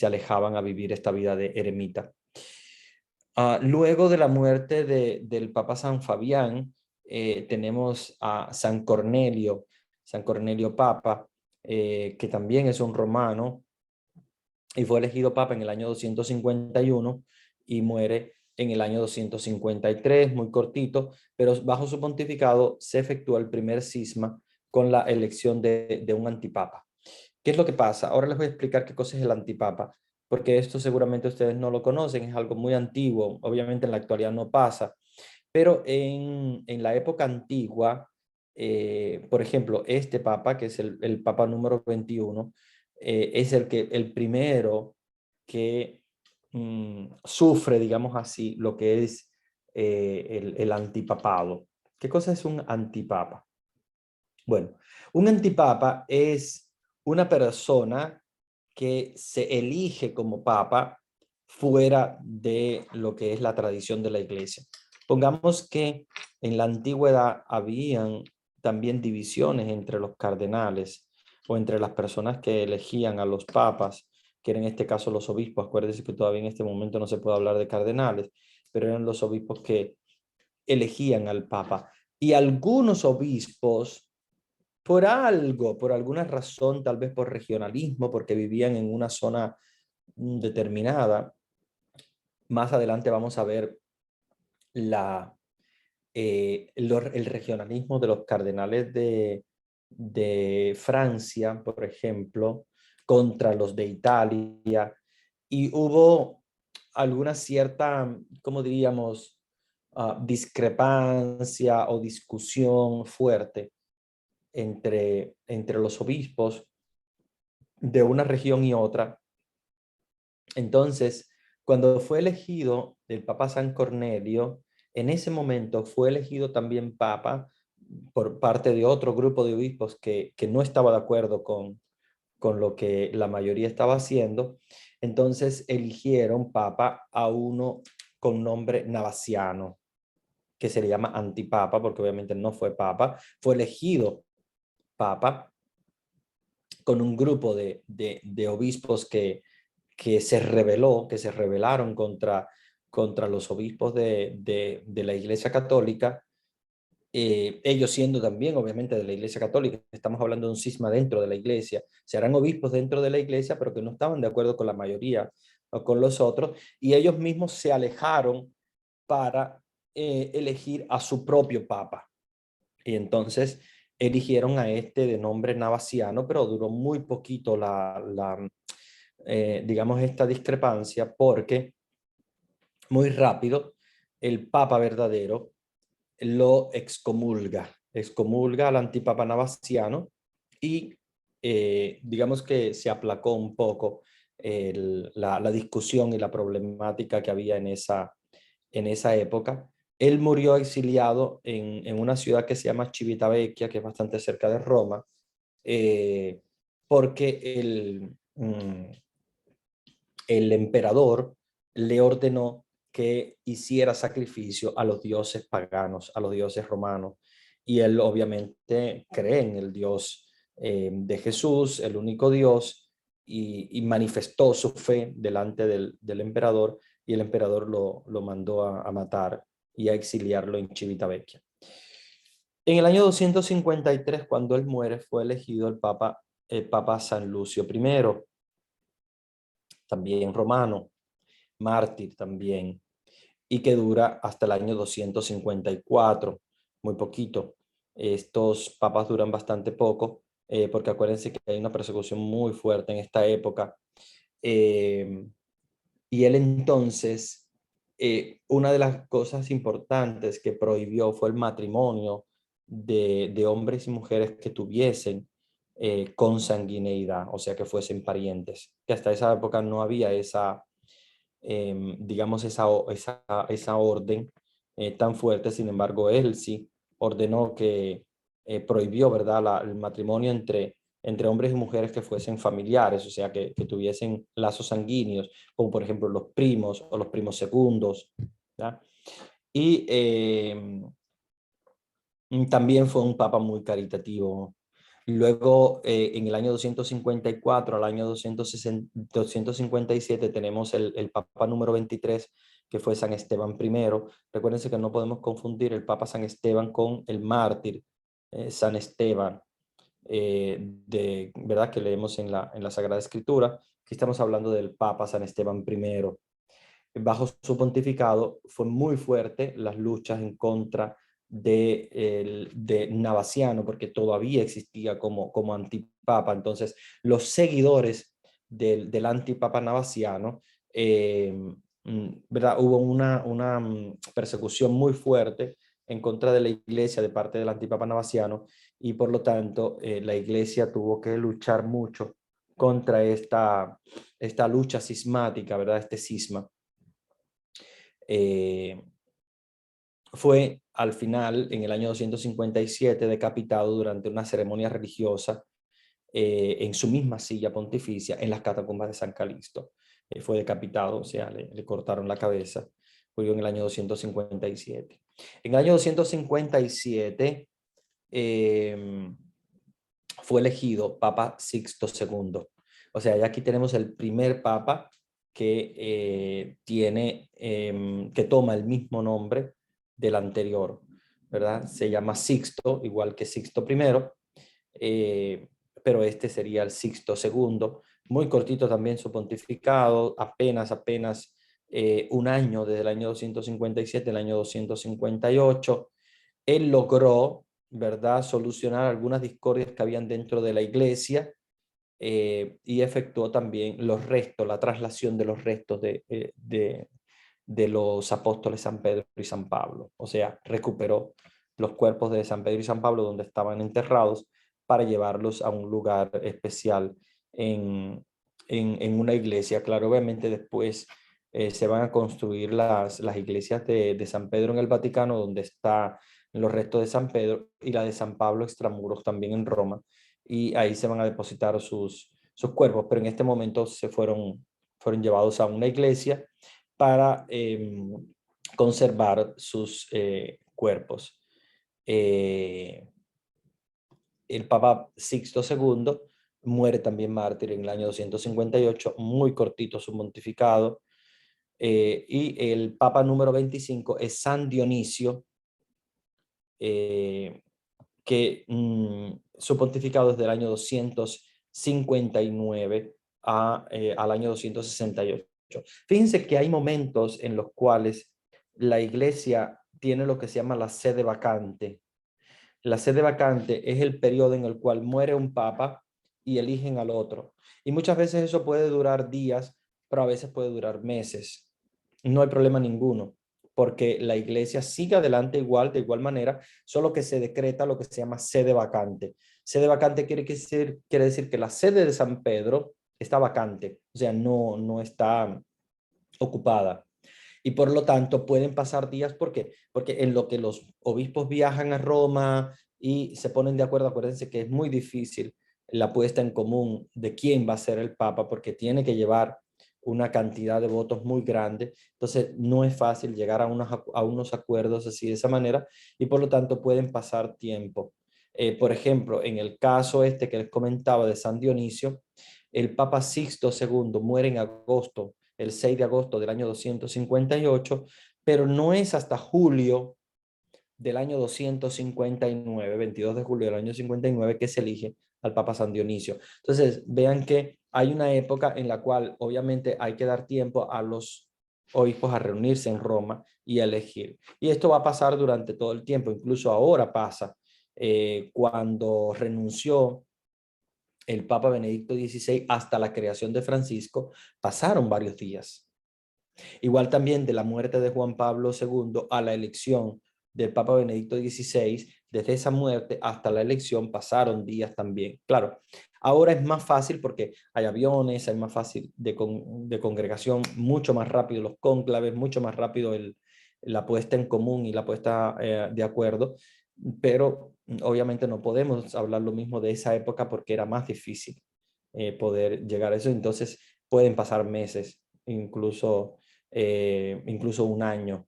alejaban a vivir esta vida de eremita. Luego de la muerte del Papa San Fabián, tenemos a San Cornelio Papa, que también es un romano y fue elegido Papa en el año 251 y muere en el año 253, muy cortito, pero bajo su pontificado se efectúa el primer cisma con la elección de un antipapa. ¿Qué es lo que pasa? Ahora les voy a explicar qué cosa es el antipapa, porque esto seguramente ustedes no lo conocen, es algo muy antiguo, obviamente en la actualidad no pasa, pero en la época antigua, por ejemplo, este papa, que es el papa número 21, es el primero que sufre, digamos así, lo que es el antipapado. ¿Qué cosa es un antipapa? Bueno, un antipapa es una persona que se elige como papa fuera de lo que es la tradición de la iglesia. Pongamos que en la antigüedad habían también divisiones entre los cardenales o entre las personas que elegían a los papas, que eran en este caso los obispos. Acuérdense que todavía en este momento no se puede hablar de cardenales, pero eran los obispos que elegían al papa. Y algunos obispos por algo, por alguna razón, tal vez por regionalismo, porque vivían en una zona determinada. Más adelante vamos a ver el regionalismo de los cardenales de Francia, por ejemplo, contra los de Italia. Y hubo alguna cierta, ¿cómo diríamos?, discrepancia o discusión fuerte entre los obispos de una región y otra. Entonces, cuando fue elegido el Papa San Cornelio, en ese momento fue elegido también Papa por parte de otro grupo de obispos que no estaba de acuerdo con lo que la mayoría estaba haciendo. Entonces eligieron Papa a uno con nombre Navaciano, que se le llama antipapa, porque obviamente no fue Papa, fue elegido Papa con un grupo de obispos que se rebeló, que se rebelaron contra los obispos de la Iglesia Católica, ellos siendo también obviamente de la Iglesia Católica. Estamos hablando de un cisma dentro de la Iglesia, serán obispos dentro de la Iglesia, pero que no estaban de acuerdo con la mayoría o con los otros, y ellos mismos se alejaron para elegir a su propio papa. Y entonces eligieron a este de nombre Navaciano, pero duró muy poquito digamos, esta discrepancia, porque muy rápido el papa verdadero lo excomulga al antipapa Navaciano y digamos que se aplacó un poco la discusión y la problemática que había en esa época. Él murió exiliado en una ciudad que se llama Civitavecchia, que es bastante cerca de Roma, eh, porque el emperador le ordenó que hiciera sacrificio a los dioses paganos, a los dioses romanos. Y él obviamente cree en el Dios de Jesús, el único Dios, y manifestó su fe delante del emperador, y el emperador lo mandó a matar y a exiliarlo en Civitavecchia. En el año 253, cuando él muere, fue elegido el Papa San Lucio I, también romano, mártir también, y que dura hasta el año 254, muy poquito. Estos papas duran bastante poco, porque acuérdense que hay una persecución muy fuerte en esta época. Y él entonces, una de las cosas importantes que prohibió fue el matrimonio de hombres y mujeres que tuviesen consanguineidad, o sea, que fuesen parientes, que hasta esa época no había digamos, esa orden tan fuerte. Sin embargo, él sí ordenó que prohibió, ¿verdad?, el matrimonio entre hombres y mujeres que fuesen familiares, o sea, que tuviesen lazos sanguíneos, como por ejemplo los primos o los primos segundos, ¿ya? Y también fue un papa muy caritativo. Luego, en el año 254 al año 257 tenemos el papa número 23, que fue San Esteban I. Recuérdense que no podemos confundir el papa San Esteban con el mártir San Esteban, ¿verdad?, que leemos en la Sagrada Escritura. Aquí estamos hablando del papa San Esteban I. Bajo su pontificado fue muy fuerte las luchas en contra de Navaciano, porque todavía existía como antipapa. Entonces, los seguidores del antipapa Navaciano, ¿verdad? Hubo una persecución muy fuerte en contra de la iglesia de parte del antipapa Navaciano, y por lo tanto la iglesia tuvo que luchar mucho contra esta lucha cismática, ¿verdad? Este cisma. Fue al final, en el año 257, decapitado durante una ceremonia religiosa en su misma silla pontificia en las catacumbas de San Calixto. Fue decapitado, o sea, le cortaron la cabeza. Murió en el año 257. En el año 257 fue elegido Papa Sixto II. O sea, ya aquí tenemos el primer papa que que toma el mismo nombre del anterior, ¿verdad? Se llama Sixto, igual que Sixto I, pero este sería el Sixto II. Muy cortito también su pontificado, apenas un año, desde el año 257 al año 258. Él logró, ¿verdad?, solucionar algunas discordias que habían dentro de la iglesia, y efectuó también los restos, la traslación de los restos de los apóstoles San Pedro y San Pablo. O sea, recuperó los cuerpos de San Pedro y San Pablo donde estaban enterrados para llevarlos a un lugar especial en una iglesia. Claro, obviamente después se van a construir las iglesias de San Pedro en el Vaticano, donde está los restos de San Pedro, y la de San Pablo extramuros también en Roma, y ahí se van a depositar sus cuerpos, pero en este momento fueron llevados a una iglesia para conservar sus cuerpos. El Papa Sixto II muere también mártir en el año 258, muy cortito su pontificado, y el Papa número 25 es San Dionisio, que su pontificado desde el año 259 al año 268. Fíjense que hay momentos en los cuales la iglesia tiene lo que se llama la sede vacante. La sede vacante es el periodo en el cual muere un papa y eligen al otro. Y muchas veces eso puede durar días, pero a veces puede durar meses. No hay problema ninguno, porque la iglesia sigue adelante igual, de igual manera, solo que se decreta lo que se llama sede vacante. Sede vacante quiere decir que la sede de San Pedro está vacante, o sea, no está ocupada. Y por lo tanto pueden pasar días, ¿por qué? Porque en lo que los obispos viajan a Roma y se ponen de acuerdo, acuérdense que es muy difícil la puesta en común de quién va a ser el papa, porque tiene que llevar una cantidad de votos muy grande. Entonces no es fácil llegar a unos acuerdos así de esa manera, y por lo tanto pueden pasar tiempo. Por ejemplo, en el caso este que les comentaba de San Dionisio, el Papa Sixto II muere en agosto, el 6 de agosto del año 258, pero no es hasta julio del año 259, 22 de julio del año 59, que se elige al Papa San Dionisio. Entonces, vean que hay una época en la cual obviamente hay que dar tiempo a los obispos a reunirse en Roma y a elegir. Y esto va a pasar durante todo el tiempo, incluso ahora pasa. Cuando renunció el Papa Benedicto XVI hasta la creación de Francisco, pasaron varios días. Igual también de la muerte de Juan Pablo II a la elección del Papa Benedicto XVI, desde esa muerte hasta la elección pasaron días también. Claro, ahora es más fácil porque hay aviones, hay más fácil de congregación, mucho más rápido los cónclaves, mucho más rápido la puesta en común y la puesta de acuerdo, pero obviamente no podemos hablar lo mismo de esa época porque era más difícil poder llegar a eso. Entonces pueden pasar meses, incluso un año,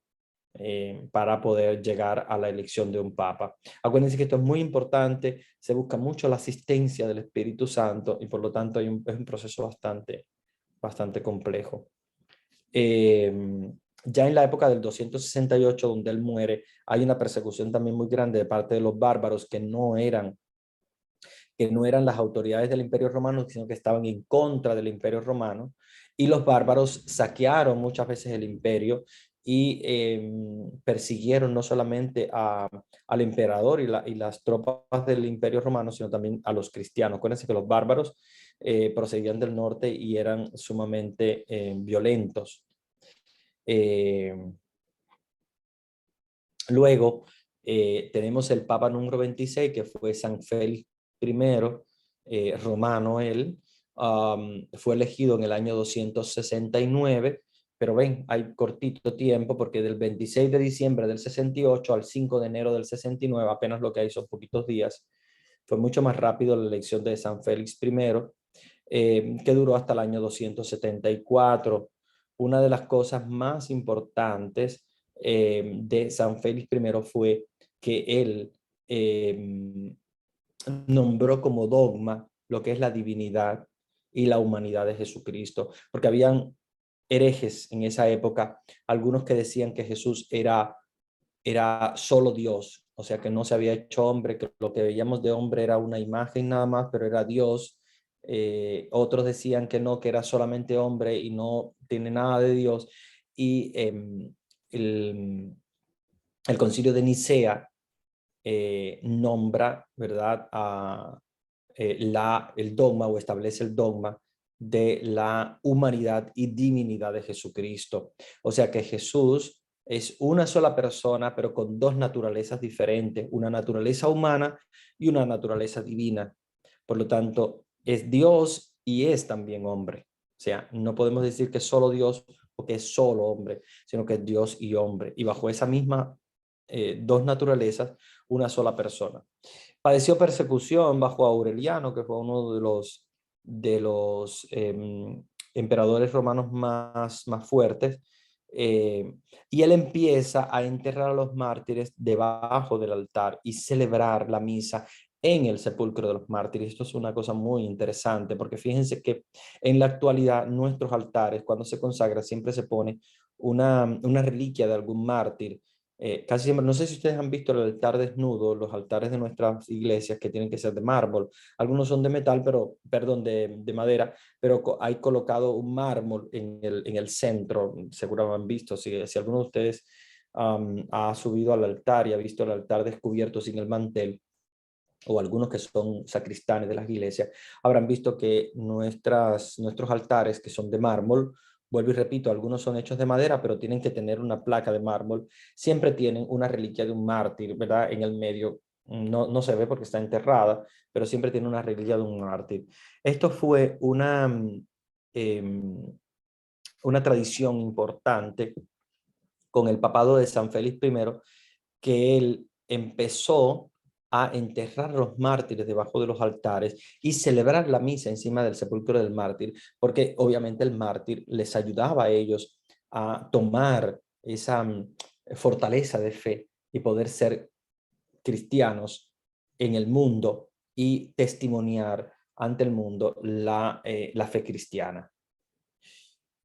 para poder llegar a la elección de un papa. Acuérdense que esto es muy importante, se busca mucho la asistencia del Espíritu Santo y por lo tanto es un proceso bastante complejo. Ya en la época del 268, donde él muere, hay una persecución también muy grande de parte de los bárbaros que no eran las autoridades del Imperio Romano, sino que estaban en contra del Imperio Romano, y los bárbaros saquearon muchas veces el imperio y persiguieron no solamente al emperador y las tropas del Imperio Romano, sino también a los cristianos. Acuérdense que los bárbaros procedían del norte y eran sumamente violentos. Eh, Luego tenemos el Papa número 26, que fue San Félix I, romano él. Fue elegido en el año 269, pero ven, hay cortito tiempo porque del 26 de diciembre del 68 al 5 de enero del 69, apenas lo que hay son poquitos días. Fue mucho más rápido la elección de San Félix I, que duró hasta el año 274. Una de las cosas más importantes de San Félix I fue que él nombró como dogma lo que es la divinidad y la humanidad de Jesucristo, porque habían herejes en esa época, algunos que decían que Jesús era solo Dios, o sea que no se había hecho hombre, que lo que veíamos de hombre era una imagen nada más, pero era Dios. Otros decían que no, que era solamente hombre y no tiene nada de Dios. Y el, el concilio de Nicea nombra, ¿verdad?, el dogma o establece el dogma de la humanidad y divinidad de Jesucristo. O sea que Jesús es una sola persona, pero con dos naturalezas diferentes, una naturaleza humana y una naturaleza divina. Por lo tanto, es Dios y es también hombre. O sea, no podemos decir que es solo Dios o que es solo hombre, sino que es Dios y hombre. Y bajo esa misma dos naturalezas, una sola persona. Padeció persecución bajo Aureliano, que fue uno de los emperadores romanos más fuertes, y él empieza a enterrar a los mártires debajo del altar y celebrar la misa en el sepulcro de los mártires. Esto es una cosa muy interesante, porque fíjense que en la actualidad nuestros altares, cuando se consagra, siempre se pone una reliquia de algún mártir. Casi siempre, no sé si ustedes han visto el altar desnudo, los altares de nuestras iglesias que tienen que ser de mármol. Algunos son de metal, pero, perdón, de madera, pero hay colocado un mármol en el centro. Seguro han visto, si alguno de ustedes ha subido al altar y ha visto el altar descubierto sin el mantel, o algunos que son sacristanes de las iglesias, habrán visto que nuestros altares, que son de mármol, vuelvo y repito, algunos son hechos de madera, pero tienen que tener una placa de mármol, siempre tienen una reliquia de un mártir, ¿verdad? En el medio, no se ve porque está enterrada, pero siempre tiene una reliquia de un mártir. Esto fue em, una tradición importante con el papado de San Félix I, que él empezó a enterrar a los mártires debajo de los altares y celebrar la misa encima del sepulcro del mártir, porque obviamente el mártir les ayudaba a ellos a tomar esa fortaleza de fe y poder ser cristianos en el mundo y testimoniar ante el mundo la fe cristiana.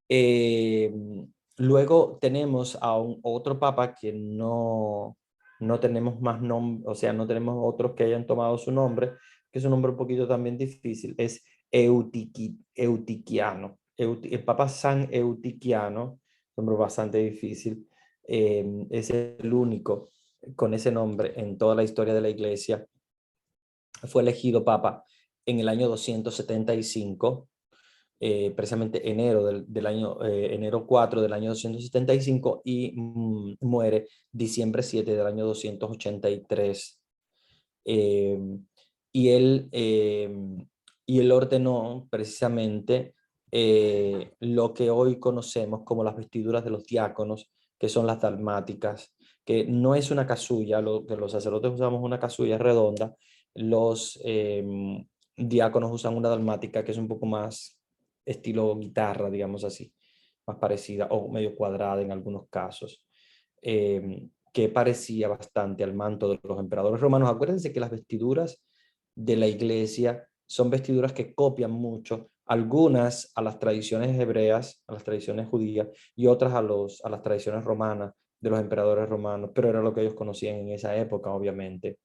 Eh, Luego tenemos a otro papa que no tenemos más nombre, o sea, no tenemos otros que hayan tomado su nombre, que es un nombre un poquito también difícil, es Eutiquiano. El papa San Eutiquiano, nombre bastante difícil, es el único con ese nombre en toda la historia de la iglesia. Fue elegido papa en el año 275, precisamente enero 4 del año 275, y muere diciembre 7 del año 283. Eh, y, él, eh, y él ordenó precisamente lo que hoy conocemos como las vestiduras de los diáconos, que son las dalmáticas, que no es una casulla, que los sacerdotes usamos una casulla redonda, los diáconos usan una dalmática que es un poco más estilo guitarra, digamos así, más parecida o medio cuadrada en algunos casos, que parecía bastante al manto de los emperadores romanos. Acuérdense que las vestiduras de la iglesia son vestiduras que copian mucho, algunas a las tradiciones hebreas, a las tradiciones judías, y otras a las tradiciones romanas de los emperadores romanos, pero era lo que ellos conocían en esa época, obviamente.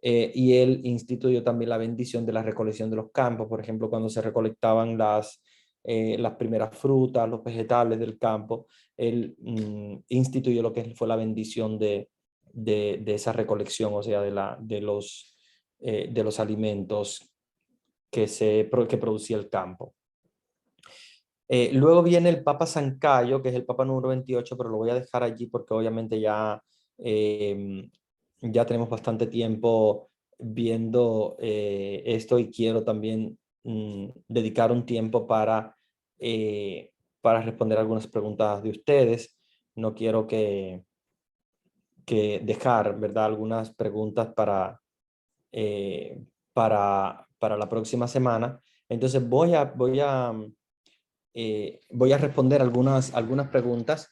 Y él instituyó también la bendición de la recolección de los campos, por ejemplo, cuando se recolectaban las primeras frutas, los vegetales del campo. Él instituyó lo que fue la bendición de esa recolección, o sea, de los alimentos que producía el campo. Luego viene el Papa San Cayo, que es el Papa número 28, pero lo voy a dejar allí porque obviamente ya tenemos bastante tiempo viendo esto y quiero también dedicar un tiempo para responder algunas preguntas de ustedes. No quiero que dejar, ¿verdad? Algunas preguntas eh, para la próxima semana. Entonces voy a responder algunas preguntas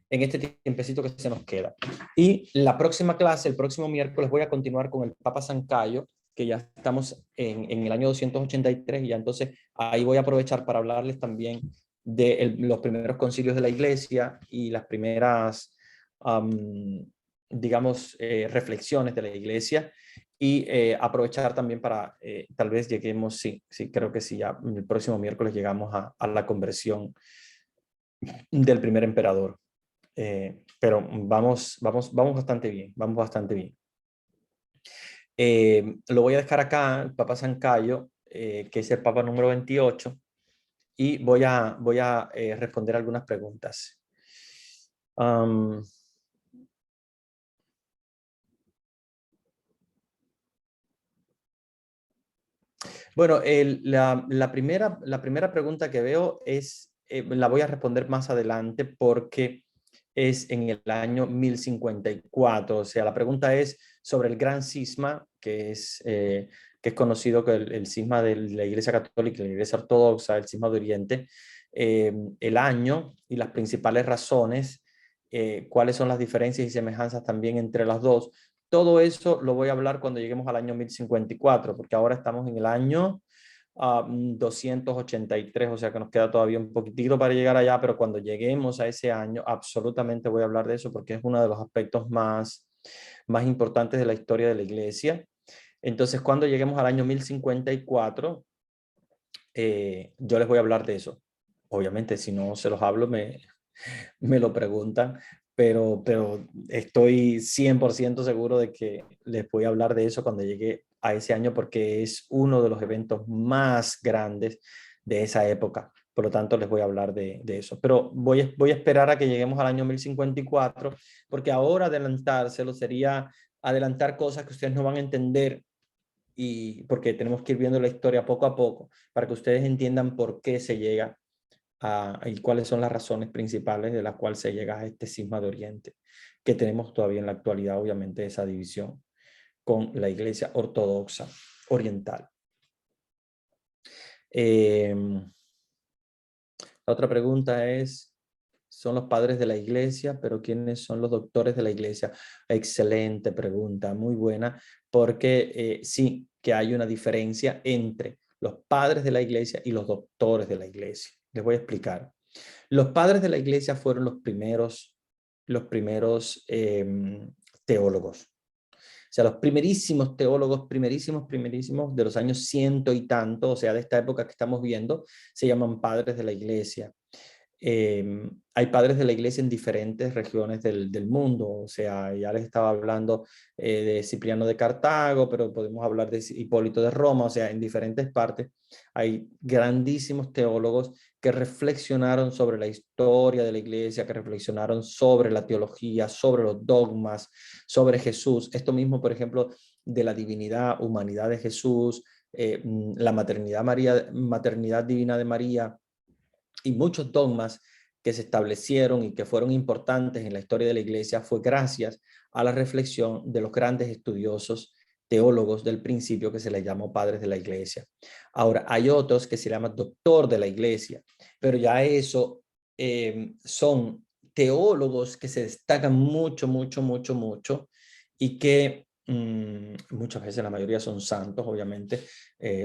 en este tiempecito que se nos queda. Y la próxima clase, el próximo miércoles, voy a continuar con el Papa San Cayo, que ya estamos en el año 283 y ya entonces ahí voy a aprovechar para hablarles también de los primeros concilios de la iglesia y las primeras, digamos, reflexiones de la iglesia y aprovechar también para, tal vez lleguemos, sí, creo que sí, ya el próximo miércoles llegamos a la conversión del primer emperador. Pero vamos bastante bien, vamos bastante bien. Lo voy a dejar acá, el Papa San Cayo, que es el Papa número 28, y voy a responder algunas preguntas. Bueno, la primera pregunta que veo es, la voy a responder más adelante porque es en el año 1054. O sea, la pregunta es sobre el gran cisma, que es conocido como el cisma de la Iglesia Católica y la Iglesia Ortodoxa, el cisma de Oriente, el año y las principales razones, cuáles son las diferencias y semejanzas también entre las dos. Todo eso lo voy a hablar cuando lleguemos al año 1054, porque ahora estamos en el año 283, o sea que nos queda todavía un poquitito para llegar allá, pero cuando lleguemos a ese año, absolutamente voy a hablar de eso porque es uno de los aspectos más importantes de la historia de la iglesia. Entonces, cuando lleguemos al año 1054, yo les voy a hablar de eso. Obviamente, si no se los hablo, me lo preguntan, pero estoy 100% seguro de que les voy a hablar de eso cuando llegue a ese año porque es uno de los eventos más grandes de esa época. Por lo tanto, les voy a hablar de eso. Pero voy a esperar a que lleguemos al año 1054 porque ahora adelantárselo sería adelantar cosas que ustedes no van a entender y porque tenemos que ir viendo la historia poco a poco para que ustedes entiendan por qué se llega y cuáles son las razones principales de las cuales se llega a este cisma de Oriente, que tenemos todavía en la actualidad, obviamente, esa división con la Iglesia Ortodoxa Oriental. La otra pregunta es, son los padres de la iglesia, pero ¿quiénes son los doctores de la iglesia? Excelente pregunta, muy buena, porque sí que hay una diferencia entre los padres de la iglesia y los doctores de la iglesia. Les voy a explicar. Los padres de la iglesia fueron los primeros teólogos. O sea, los primerísimos teólogos, primerísimos de los años ciento y tanto, o sea, de esta época que estamos viendo, se llaman padres de la iglesia. Hay padres de la iglesia en diferentes regiones del mundo, o sea, ya les estaba hablando de Cipriano de Cartago, pero podemos hablar de Hipólito de Roma, o sea, en diferentes partes hay grandísimos teólogos que reflexionaron sobre la historia de la iglesia, que reflexionaron sobre la teología, sobre los dogmas, sobre Jesús. Esto mismo, por ejemplo, de la divinidad, humanidad de Jesús, la maternidad divina de María, y muchos dogmas que se establecieron y que fueron importantes en la historia de la iglesia fue gracias a la reflexión de los grandes estudiosos teólogos del principio que se les llamó padres de la iglesia. Ahora, hay otros que se llaman doctor de la iglesia, pero ya eso son teólogos que se destacan mucho, y que muchas veces, la mayoría son santos, obviamente.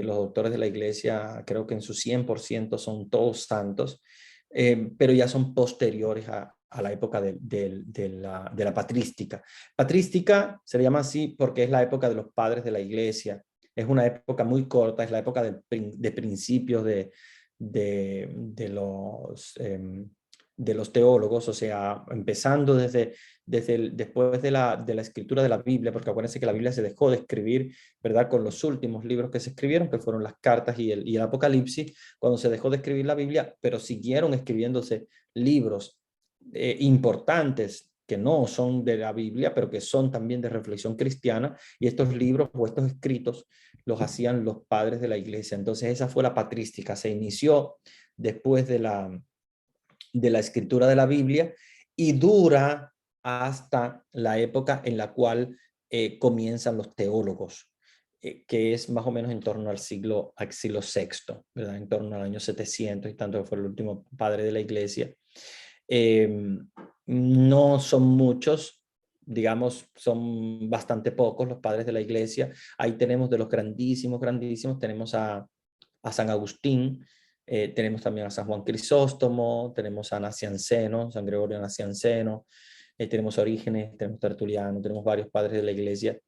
Los doctores de la iglesia creo que en su 100% son todos santos, pero ya son posteriores a la época de la patrística. Patrística se le llama así porque es la época de los padres de la iglesia. Es una época muy corta, es la época de principios de los teólogos, o sea, empezando después de la escritura de la Biblia, porque acuérdense que la Biblia se dejó de escribir, ¿verdad? Con los últimos libros que se escribieron, que fueron las cartas y el Apocalipsis, cuando se dejó de escribir la Biblia, pero siguieron escribiéndose libros importantes que no son de la Biblia, pero que son también de reflexión cristiana, y estos libros o estos escritos los hacían los padres de la iglesia. Entonces esa fue la patrística, se inició después de la escritura de la Biblia y dura hasta la época en la cual comienzan los teólogos, que es más o menos en torno al siglo VI, ¿verdad? En torno al año 700 y tanto, que fue el último padre de la iglesia. No son muchos, digamos, son bastante pocos los padres de la iglesia. Ahí tenemos de los grandísimos, grandísimos, tenemos a San Agustín, tenemos también a San Juan Crisóstomo, tenemos a Nacianceno, San Gregorio Nacianceno, tenemos Orígenes, tenemos Tertuliano, tenemos varios padres de la iglesia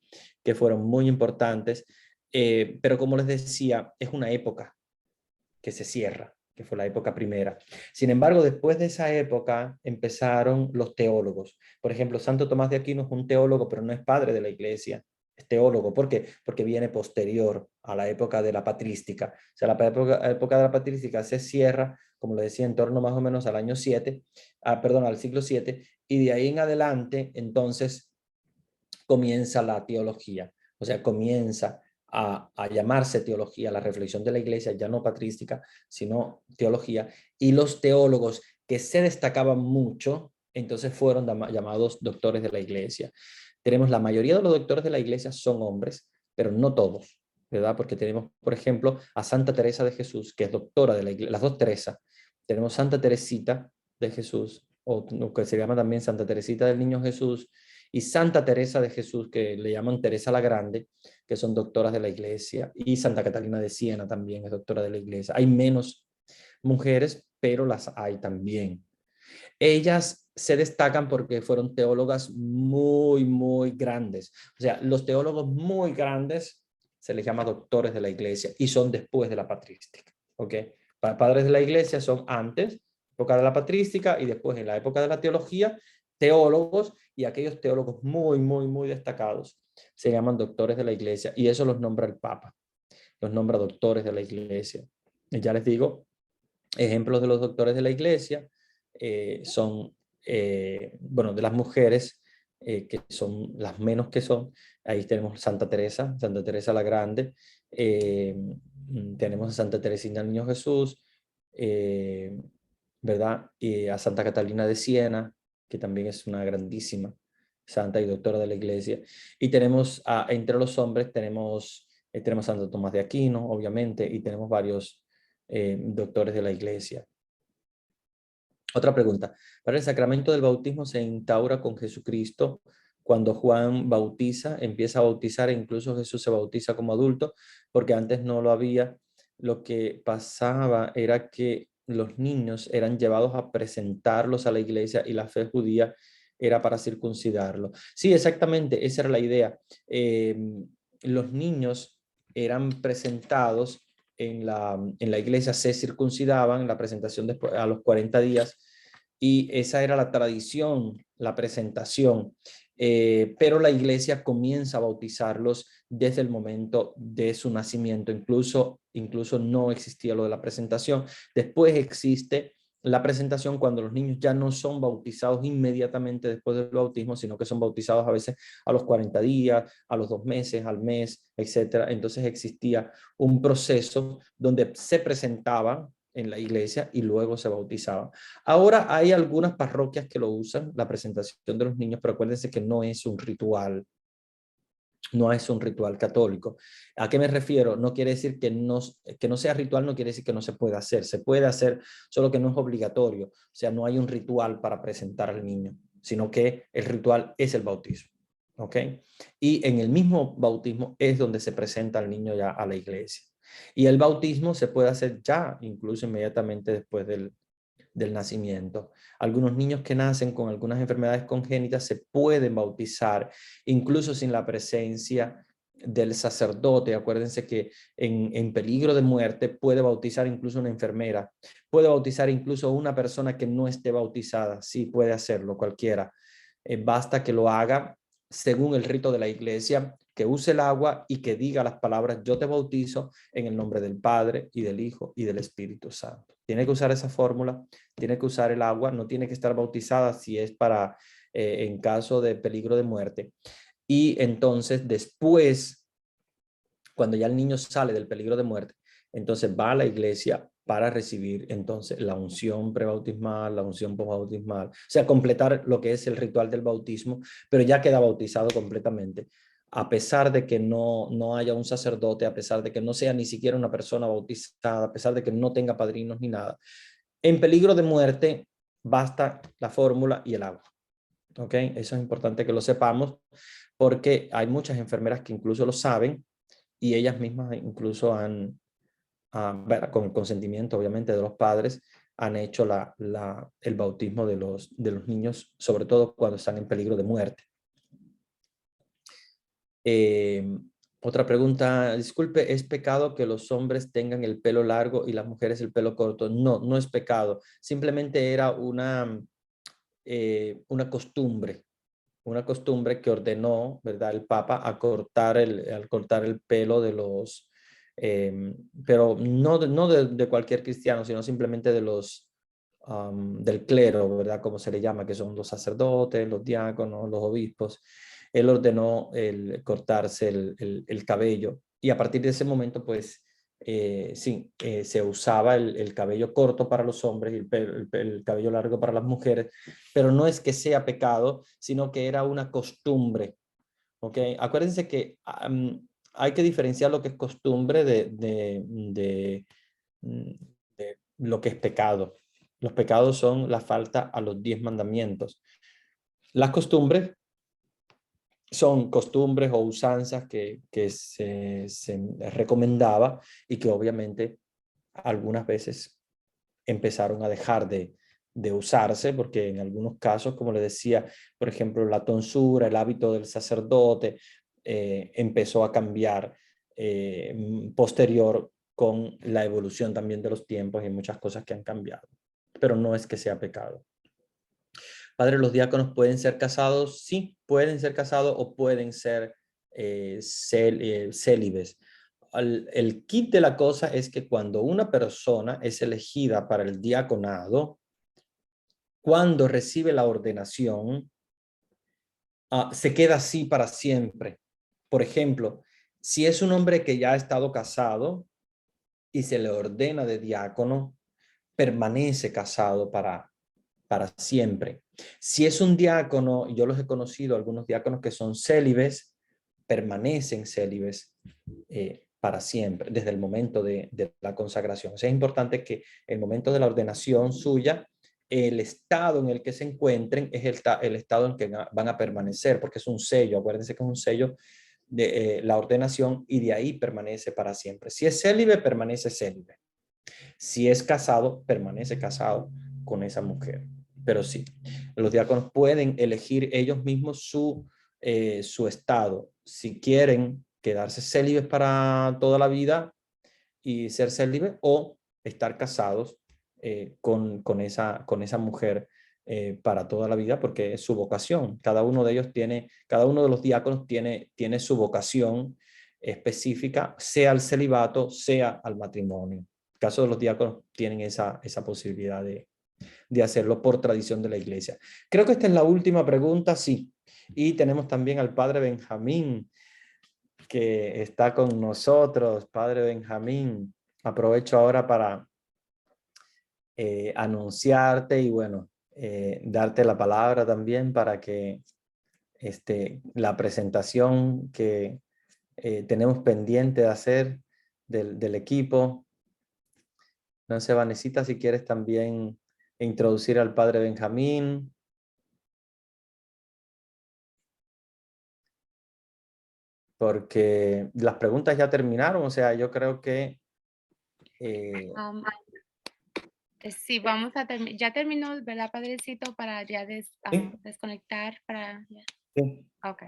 que fueron muy importantes, pero como les decía, es una época que se cierra, que fue la época primera. Sin embargo, después de esa época empezaron los teólogos. Por ejemplo, Santo Tomás de Aquino es un teólogo, pero no es padre de la iglesia, es teólogo. ¿Por qué? Porque viene posterior a la época de la patrística. O sea, la época de la patrística se cierra, como le decía, en torno más o menos al año 7, perdón, al siglo 7, y de ahí en adelante, entonces, comienza la teología. O sea, comienza a llamarse teología, la reflexión de la iglesia, ya no patrística, sino teología. Y los teólogos que se destacaban mucho, entonces fueron llamados doctores de la iglesia. Tenemos la mayoría de los doctores de la iglesia son hombres, pero no todos, ¿verdad? Porque tenemos, por ejemplo, a Santa Teresa de Jesús, que es doctora de la iglesia, las dos Teresas. Tenemos Santa Teresita de Jesús, o que se llama también Santa Teresita del Niño Jesús, y Santa Teresa de Jesús, que le llaman Teresa la Grande, que son doctoras de la iglesia, y Santa Catalina de Siena también es doctora de la iglesia. Hay menos mujeres, pero las hay también. Ellas se destacan porque fueron teólogas muy, muy grandes. O sea, los teólogos muy grandes se les llama doctores de la iglesia y son después de la patrística. ¿Ok? Padres de la iglesia son antes, época de la patrística, y después en la época de la teología, teólogos, y aquellos teólogos muy, muy, muy destacados se llaman doctores de la iglesia, y eso los nombra el Papa, los nombra doctores de la iglesia. Y ya les digo, ejemplos de los doctores de la iglesia son, bueno, de las mujeres, que son las menos que son. Ahí tenemos Santa Teresa la Grande, tenemos a Santa Teresina del Niño Jesús, eh, ¿verdad? Y a Santa Catalina de Siena, que también es una grandísima santa y doctora de la iglesia. Y tenemos, entre los hombres, tenemos a Santo Tomás de Aquino, obviamente, y tenemos varios doctores de la iglesia. Otra pregunta. ¿Para el sacramento del bautismo se instaura con Jesucristo cuando Juan bautiza, empieza a bautizar, e incluso Jesús se bautiza como adulto, porque antes no lo había? Lo que pasaba era que los niños eran llevados a presentarlos a la iglesia y la fe judía era para circuncidarlos. Sí, exactamente, esa era la idea. Los niños eran presentados en la iglesia, se circuncidaban, la presentación después, a los 40 días, y esa era la tradición, la presentación. Pero la iglesia comienza a bautizarlos desde el momento de su nacimiento. Incluso no existía lo de la presentación. Después existe la presentación cuando los niños ya no son bautizados inmediatamente después del bautismo, sino que son bautizados a veces a los 40 días, a los 2 meses, al mes, etcétera. Entonces existía un proceso donde se presentaban en la iglesia y luego se bautizaban. Ahora hay algunas parroquias que lo usan, la presentación de los niños, pero acuérdense que no es un ritual. No es un ritual católico. ¿A qué me refiero? No quiere decir que no sea ritual, no quiere decir que no se pueda hacer. Se puede hacer, solo que no es obligatorio. O sea, no hay un ritual para presentar al niño, sino que el ritual es el bautismo. ¿Ok? Y en el mismo bautismo es donde se presenta al niño ya a la iglesia. Y el bautismo se puede hacer ya, incluso inmediatamente después del nacimiento. Algunos niños que nacen con algunas enfermedades congénitas se pueden bautizar, incluso sin la presencia del sacerdote. Acuérdense que en peligro de muerte puede bautizar incluso una enfermera, puede bautizar incluso una persona que no esté bautizada. Sí, puede hacerlo cualquiera. Basta que lo haga según el rito de la iglesia, que use el agua y que diga las palabras: yo te bautizo en el nombre del Padre y del Hijo y del Espíritu Santo. Tiene que usar esa fórmula, tiene que usar el agua, no tiene que estar bautizada si es para en caso de peligro de muerte. Y entonces después, cuando ya el niño sale del peligro de muerte, entonces va a la iglesia para recibir entonces la unción prebautismal, la unción posbautismal, o sea, completar lo que es el ritual del bautismo, pero ya queda bautizado completamente. A pesar de que no haya un sacerdote, a pesar de que no sea ni siquiera una persona bautizada, a pesar de que no tenga padrinos ni nada, en peligro de muerte basta la fórmula y el agua. ¿Ok? Eso es importante que lo sepamos, porque hay muchas enfermeras que incluso lo saben y ellas mismas incluso han, con el consentimiento obviamente de los padres, han hecho el bautismo de los niños, sobre todo cuando están en peligro de muerte. Otra pregunta, disculpe, ¿es pecado que los hombres tengan el pelo largo y las mujeres el pelo corto? No, no es pecado, simplemente era una costumbre que ordenó, ¿verdad?, el Papa a cortar al cortar el pelo de los, pero no de cualquier cristiano, sino simplemente de los, del clero, ¿verdad?, como se le llama, que son los sacerdotes, los diáconos, los obispos. Él ordenó el cortarse el cabello y a partir de ese momento, pues, sí, se usaba el cabello corto para los hombres y el cabello largo para las mujeres, pero no es que sea pecado, sino que era una costumbre. ¿Ok? Acuérdense que hay que diferenciar lo que es costumbre mm, de lo que es pecado. Los pecados son la falta a los 10 mandamientos. Las costumbres son costumbres o usanzas que se recomendaba y que obviamente algunas veces empezaron a dejar de usarse, porque en algunos casos, como le decía, por ejemplo, la tonsura, el hábito del sacerdote, empezó a cambiar posterior con la evolución también de los tiempos y muchas cosas que han cambiado. Pero no es que sea pecado. Padre, ¿los diáconos pueden ser casados? Sí, pueden ser casados o pueden ser célibes. El kit de la cosa es que cuando una persona es elegida para el diaconado, cuando recibe la ordenación, se queda así para siempre. Por ejemplo, si es un hombre que ya ha estado casado y se le ordena de diácono, permanece casado para siempre. Si es un diácono, yo los he conocido, algunos diáconos que son célibes, permanecen célibes para siempre, desde el momento de la consagración. O sea, es importante que el momento de la ordenación suya, el estado en el que se encuentren es el estado en que van a permanecer, porque es un sello. Acuérdense que es un sello de la ordenación y de ahí permanece para siempre. Si es célibe, permanece célibe. Si es casado, permanece casado con esa mujer. Pero sí, los diáconos pueden elegir ellos mismos su estado. Si quieren quedarse célibes para toda la vida y ser célibes, o estar casados con esa mujer para toda la vida, porque es su vocación. Cada uno de ellos cada uno de los diáconos tiene su vocación específica, sea al celibato, sea al matrimonio. El caso de los diáconos tienen esa posibilidad de hacerlo por tradición de la iglesia. Creo que esta es la última pregunta, sí. Y tenemos también al padre Benjamín, que está con nosotros. Padre Benjamín, aprovecho ahora para anunciarte y bueno, darte la palabra también para que la presentación que tenemos pendiente de hacer del equipo. No sé, Vanesita, si quieres también introducir al padre Benjamín. Porque las preguntas ya terminaron, o sea, yo creo que... Um, sí, vamos a terminar. Ya terminó, ¿verdad, padrecito? Para ya sí, desconectar. Para, ya. sí. Ok.